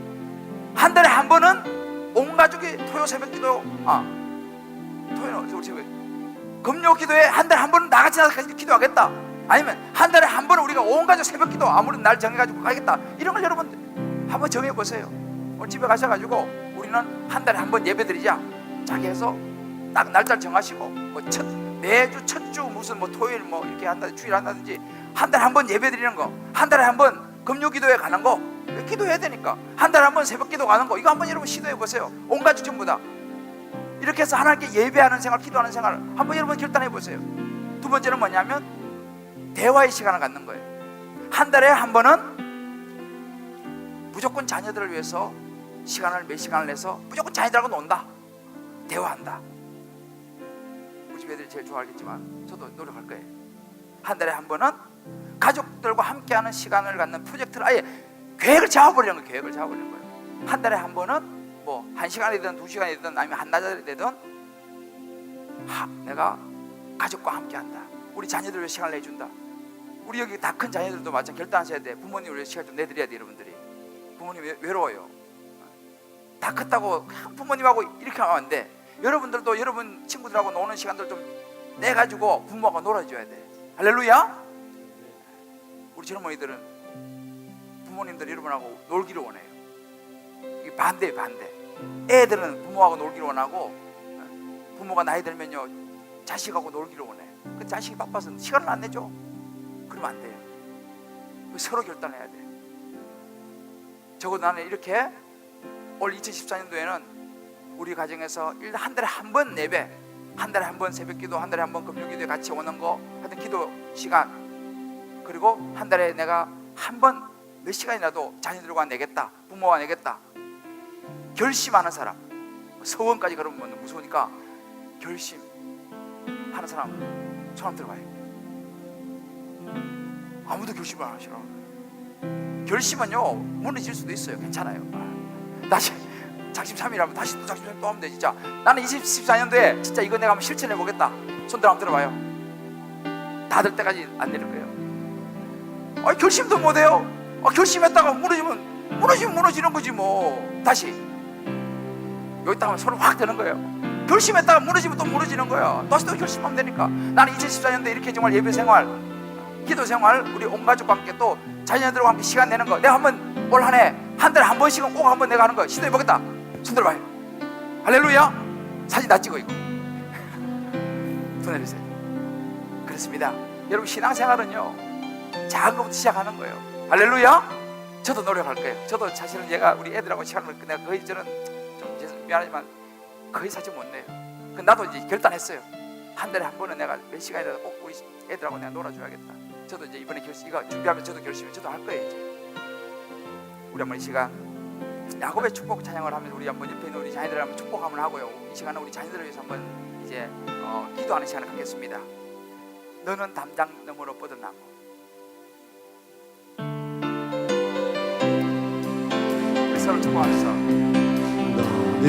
Speaker 1: 한 달에 한 번은 온 가족이 토요 새벽 기도, 토요는 우리 새벽 금요 기도에 한 달에 한 번은 나같이 나서 기도하겠다. 아니면 한 달에 한 번은 우리가 온 가족 새벽 기도 아무리 날 정해가지고 가겠다. 이런 걸 여러분 한번 정해보세요. 오늘 집에 가셔가지고 우리는 한 달에 한 번 예배 드리자. 자기 해서 딱 날짜를 정하시고, 매주 첫 주 무슨 토요일 이렇게 한다, 주일 한다든지 한 달에 한 번 예배 드리는 거, 한 달에 한 번 금요 기도에 가는 거, 기도해야 되니까. 한 달에 한 번 새벽 기도 가는 거, 이거 한번 여러분 시도해 보세요. 온 가족 전부 다 이렇게 해서 하나님께 예배하는 생활, 기도하는 생활 한번 여러분 결단해 보세요. 두 번째는 뭐냐면 대화의 시간을 갖는 거예요. 한 달에 한 번은 무조건 자녀들을 위해서 시간을, 몇 시간을 내서 무조건 자녀들하고 논다, 대화한다. 우리 집 애들이 제일 좋아하겠지만 저도 노력할 거예요. 한 달에 한 번은 가족들과 함께하는 시간을 갖는 프로젝트를 아예 계획을 잡아버리는 거예요. 계획을 잡아버리는 거예요. 한 달에 한 번은 뭐 1시간이든 2시간이든 아니면 한나절이 되든 내가 가족과 함께한다. 우리 자녀들 위해 시간을 내준다. 우리 여기 다 큰 자녀들도 마찬가지 결단하셔야 돼. 부모님 위해 시간 좀 내드려야 돼. 여러분들이 부모님 외로워요. 다 컸다고 그냥 부모님하고 이렇게 하면 안 돼. 여러분들도 여러분 친구들하고 노는 시간들 좀 내가지고 부모하고 놀아줘야 돼. 할렐루야. 우리 젊은이들은 부모님들 여러분하고 놀기를 원해요. 이게 반대예요, 반대. 애들은 부모하고 놀기를 원하고 부모가 나이 들면요 자식하고 놀기를 원해. 그 자식이 바빠서 시간을 안 내줘. 그러면 안 돼요. 서로 결단해야 돼. 적어도 나는 이렇게 올 2014년도에는 우리 가정에서 일단 한 달에 한 번 예배, 한 달에 한 번 새벽기도, 한 달에 한 번 금요기도에 같이 오는 거, 하여튼 기도 시간, 그리고 한 달에 내가 한 번 몇 시간이라도 자녀들과 내겠다, 부모와 내겠다. 결심하는 사람, 서원까지 그러면 무서우니까 결심하는 사람 손 한번 들어봐요. 아무도 결심을 안 하시라고. 결심은요 무너질 수도 있어요. 괜찮아요. 다시 작심삼일하면 다시 또 작심삼일 또 하면 돼. 진짜 나는 2014년도에 진짜 이거 내가 한번 실천해 보겠다. 손들 한번 들어봐요. 다 될 때까지 안 내릴 거예요. 결심도 못해요. 결심했다가 무너지면 무너지는 거지 뭐. 다시 여기다가 손을 확 대는 거예요. 결심했다가 무너지면 또 무너지는 거예요. 다시 또 결심하면 되니까. 나는 2014년도에 이렇게 정말 예배 생활, 기도 생활, 우리 온 가족과 함께 또 자녀들과 함께 시간 내는 거, 내가 한번 올 한 해 한 달에 한 번씩은 꼭 한번 내가 하는 거 시도해 보겠다. 손 들어봐요. 할렐루야. 사진 다 찍어 이거. 손 내리세요. 그렇습니다. 여러분 신앙생활은요 작은 것부터 시작하는 거예요. 할렐루야. 저도 노력할 거예요. 저도 사실은 얘가 우리 애들하고 시간을 내가 거의 저는 좀 미안하지만 거의 사실 못 내요. 나도 이제 결단했어요. 한 달에 한 번은 내가 몇 시간이라도 꼭 우리 애들하고 내가 놀아줘야겠다. 저도 이제 이번에 이거 준비하면 저도 결심을 저도 할 거예요. 이제 우리 한번 이 시간 야곱의 축복 찬양을 하면서 우리 한번 옆에 있는 우리 자녀들을 한번 축복 한번 하고요. 이 시간은 우리 자녀들을 위해서 한번 이제 기도하는 시간을 갖겠습니다. 너는 담장 너머로 뻗어나무. 우리 서로 축복하면서
Speaker 4: 너는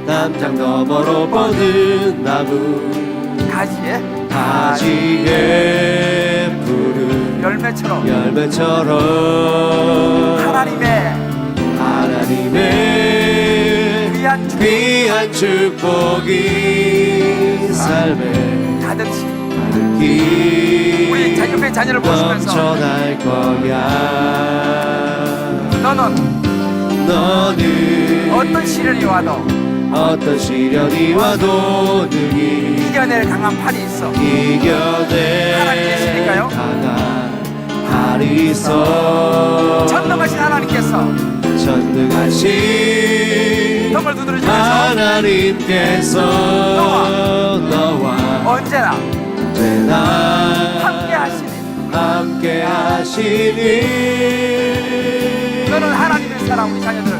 Speaker 4: 담장 너머로 뻗은 나무 가지에 푸른 열매처럼 하나님의 귀한 축복이 삶에
Speaker 1: 가득히
Speaker 4: 우리
Speaker 1: 옆에 자녀를 보시면서
Speaker 4: 넘쳐날 거야.
Speaker 1: 너는 어떤 시련이 와도 능히 이겨낼 강한 팔이 있어. 하나님 계시니까요.
Speaker 4: 강한 팔이 있어.
Speaker 1: 전능하신 하나님께서 덤을 두드리시면서
Speaker 4: 하나님께서 너와
Speaker 1: 언제나 함께 하시니 너는 하나님의 사랑. 우리 자녀들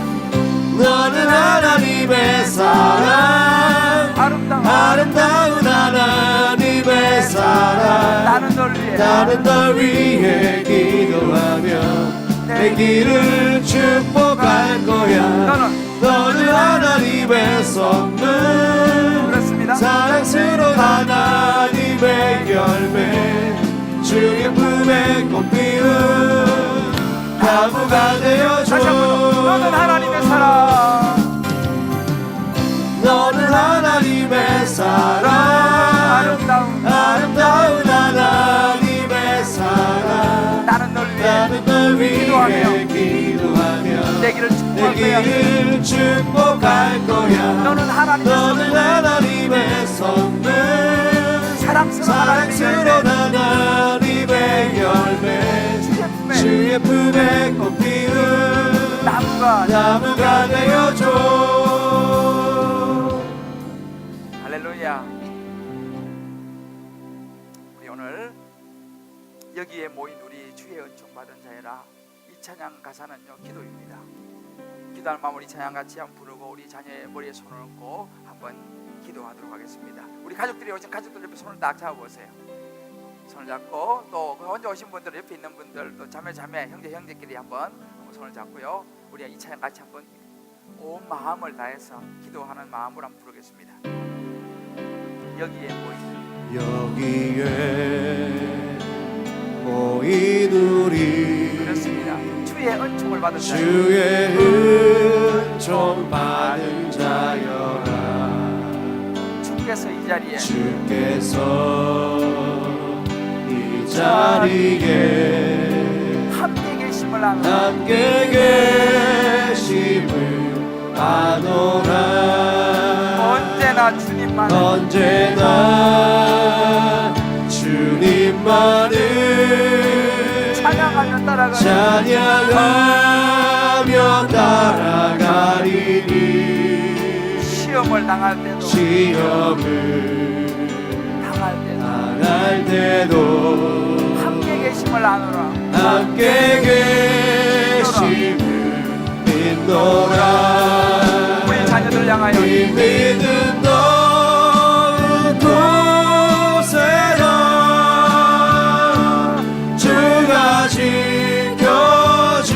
Speaker 4: 너는 하나님의 사랑, 아름다운 하나님의 사랑. 나는 널 위해 기도하며 내 길을 축복할 거야. 너는 하나님의 선물,
Speaker 1: 그렇습니다.
Speaker 4: 사랑스러운 하나님의 열매, 주의 품에 꽃피운 나무가 되어줘.
Speaker 1: 너는 하나님의 사랑,
Speaker 4: 너는 하나님의 사랑, 아름다운 하나님의 사랑.
Speaker 1: 나는
Speaker 4: 널 위해 기도하며 내 길을 축복할 거야.
Speaker 1: 너는
Speaker 4: 하나님의 선물, 사랑스러운 하나님의 열매, 주의 품에 꽃 피운 나무가 되어줘.
Speaker 1: 할렐루야. 우리 오늘 여기에 모인 우리 주의 은총 받은 자여라, 이 찬양 가사는요 기도입니다. 기도할 마음으로 이 찬양 같이 한번 부르고 우리 자녀의 머리에 손을 얹고 한번 기도하도록 하겠습니다. 우리 가족들이 오신 가족들 옆에 손을 딱 잡아보세요. 손을 잡고 또 혼자 오신 분들, 옆에 있는 분들, 또 자매 형제끼리 한번 손을 잡고요, 우리 이 찬양 같이 한번 온 마음을 다해서 기도하는 마음으로 한번 부르겠습니다. 여기에
Speaker 4: 모인 우리
Speaker 1: 그렇습니다. 주의 은총을 받은 자,
Speaker 4: 주의 은총 받은 자여라.
Speaker 1: 주께서 이 자리에
Speaker 4: 이 자리에
Speaker 1: 함께 계심을 아노라.
Speaker 4: 함께 계심을 아노라.
Speaker 1: 언제나 주님만을
Speaker 4: 언제나 주님만을
Speaker 1: 찬양하며
Speaker 4: 따라가리니.
Speaker 1: 시험을 당할 때도 당할 때도 함께 계심을 아노라.
Speaker 4: 함께 계심을 믿노라.
Speaker 1: 우리 자녀들 향하여
Speaker 4: 이 믿음 높은 곳에서 주가 지켜주신다.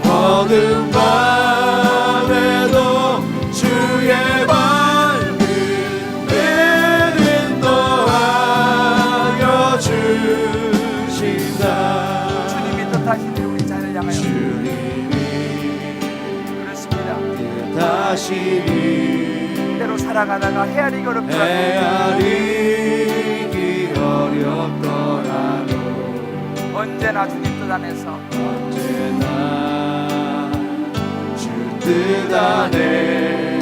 Speaker 4: 어둠 밤에도 주의 밝은 빛을 더하여 주신다.
Speaker 1: 주님이 뜻하신 일 우리 자녀를 향하여
Speaker 4: 주님이
Speaker 1: 그렇습니다.
Speaker 4: 뜻하시니
Speaker 1: 때로 살아가다가 헤아리기 어렵더라도
Speaker 4: 헤아리기 어렵더라도
Speaker 1: 언제나 주님 뜻 안에서
Speaker 4: 언제나 주 뜻 안에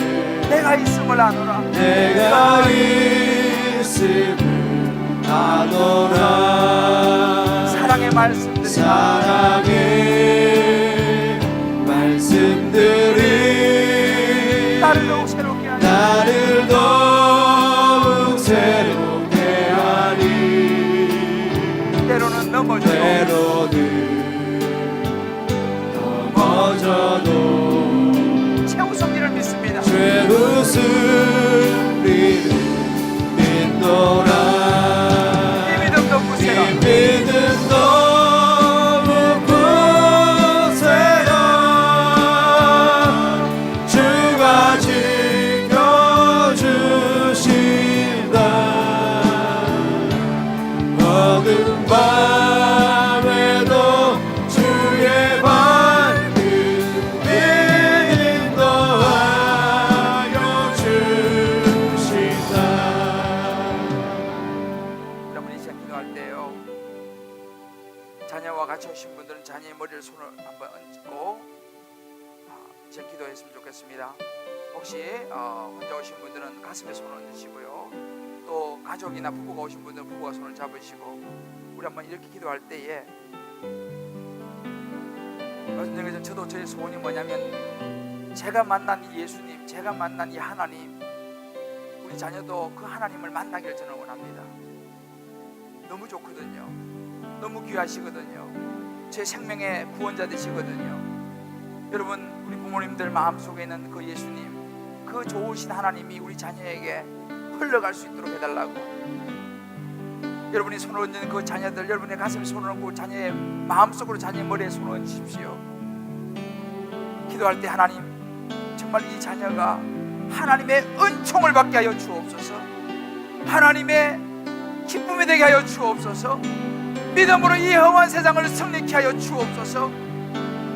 Speaker 1: 내가 있음을 아노라.
Speaker 4: 내가 있음을 아노라.
Speaker 1: 사랑의 말씀들이 나를 더욱 새롭게 하니
Speaker 4: 나를 더욱 새롭게 하니.
Speaker 1: 때로는 넘어져도 최우선기를 믿습니다.
Speaker 4: 최우승리를 믿노라.
Speaker 1: 이 믿음 높으세요.
Speaker 4: 이 믿음 높으세요. 주가 지켜주신다. 어둠 밤에도 주의 밝은 빛 인도하여 주신다.
Speaker 1: 여러분 이 시간 기도할 때요, 자녀와 같이 오신 분들은 자녀의 머리를 손을 한번 얹고 제 기도했으면 좋겠습니다. 혹시 혼자 오신 분들은 가슴에 손을 얹으시고요, 또 가족이나 부부가 오신 분들은 부부가 손을 잡으시고, 우리 한번 이렇게 기도할 때에 저도 저의 소원이 뭐냐면, 제가 만난 이 예수님, 제가 만난 이 하나님, 우리 자녀도 그 하나님을 만나기를 저는 원합니다. 너무 좋거든요. 너무 귀하시거든요. 제 생명의 구원자 되시거든요. 여러분, 우리 부모님들 마음속에 있는 그 예수님, 그 좋으신 하나님이 우리 자녀에게 흘러갈 수 있도록 해달라고. 여러분이 손을 얹는 그 자녀들, 여러분의 가슴에 손을 얹고 자녀의 마음속으로, 자녀의 머리에 손을 얹으십시오. 기도할 때 하나님, 정말 이 자녀가 하나님의 은총을 받게 하여 주옵소서. 하나님의 기쁨이 되게 하여 주옵소서. 믿음으로 이 험한 세상을 승리케 하여 주옵소서.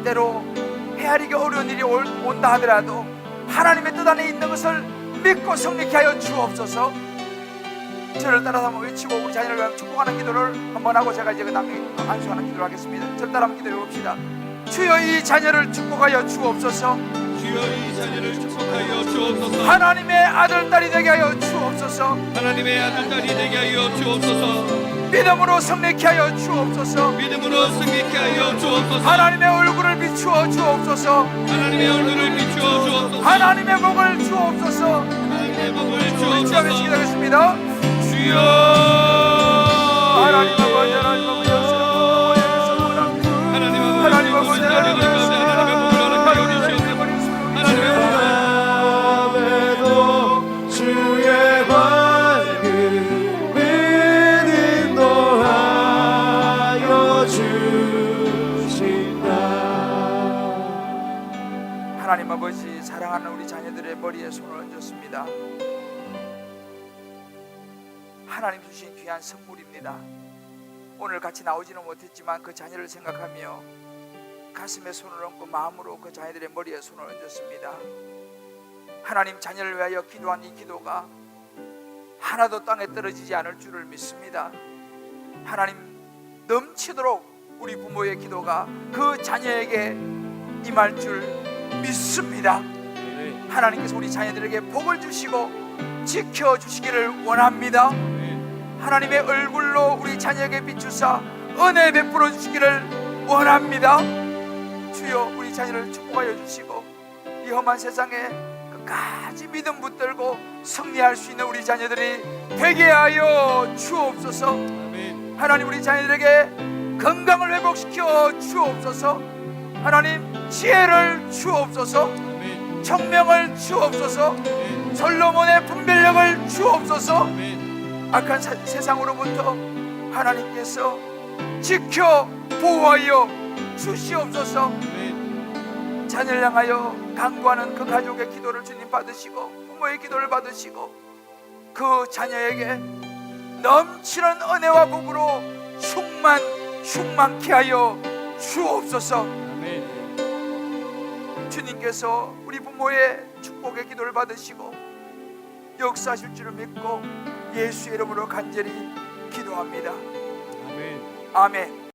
Speaker 1: 때로 헤아리기 어려운 일이 온다 하더라도 하나님의 뜻 안에 있는 것을 믿고 승리케 하여 주옵소서. 저를 따라서 한번 외치고 우리 자녀를 위한 축복하는 기도를 한번 하고 제가 이제 안수하는 기도를 하겠습니다. 저를 따라 한번 기도해 봅시다. 주여 이 자녀를 축복하여 주옵소서.
Speaker 5: 주여 이 자녀를 축복하여 주옵소서.
Speaker 1: 하나님의 아들 딸이 되게 하여 주옵소서.
Speaker 5: 하나님의 아들 딸이 되게 하여 주옵소서.
Speaker 1: 믿음으로 성례케 하여 주옵소서.
Speaker 5: 믿음으로 승리케 하여 주옵소서.
Speaker 1: 하나님의 얼굴을 비추어 주옵소서.
Speaker 5: 하나님의 얼굴을 비추어 주옵소서.
Speaker 1: 하나님의 복을 주옵소서.
Speaker 5: 하나님의 복을
Speaker 1: 우리 주 앞에
Speaker 5: 주옵소서.
Speaker 1: 기도하겠습니다.
Speaker 5: 주여
Speaker 1: 하나님 아버지, 하나님 아버지,
Speaker 5: 하나님
Speaker 1: 하나님 아버지,
Speaker 5: 하나님 복을 허락하여 주시옵소서. 하나님의
Speaker 4: 아베도 주의 밝은 빛 인도하여 주신다.
Speaker 1: 하나님 아버지, 사랑하는 우리 자녀들의 머리에 손을 얹었습니다. 하나님 주신 귀한 선물입니다. 오늘 같이 나오지는 못했지만 그 자녀를 생각하며 가슴에 손을 얹고 마음으로 그 자녀들의 머리에 손을 얹었습니다. 하나님, 자녀를 위하여 기도한 이 기도가 하나도 땅에 떨어지지 않을 줄을 믿습니다. 하나님, 넘치도록 우리 부모의 기도가 그 자녀에게 임할 줄 믿습니다. 하나님께서 우리 자녀들에게 복을 주시고 지켜주시기를 원합니다. 하나님의 얼굴로 우리 자녀에게 비추사 은혜 베풀어 주시기를 원합니다. 주여, 우리 자녀를 축복하여 주시고 이 험한 세상에 끝까지 믿음 붙들고 승리할 수 있는 우리 자녀들이 되게 하여 주옵소서. 하나님, 우리 자녀들에게 건강을 회복시켜 주옵소서. 하나님, 지혜를 주옵소서. 청명을 주옵소서. 솔로몬의 분별력을 주옵소서. 악한 세상으로부터 하나님께서 지켜 보호하여 주시옵소서. 자녀를 향하여 간구하는 그 가족의 기도를 주님 받으시고 부모의 기도를 받으시고 그 자녀에게 넘치는 은혜와 복으로 충만케 하여 주옵소서. 주님께서 우리 부모의 축복의 기도를 받으시고 역사하실 줄을 믿고 예수의 이름으로 간절히 기도합니다. 아멘.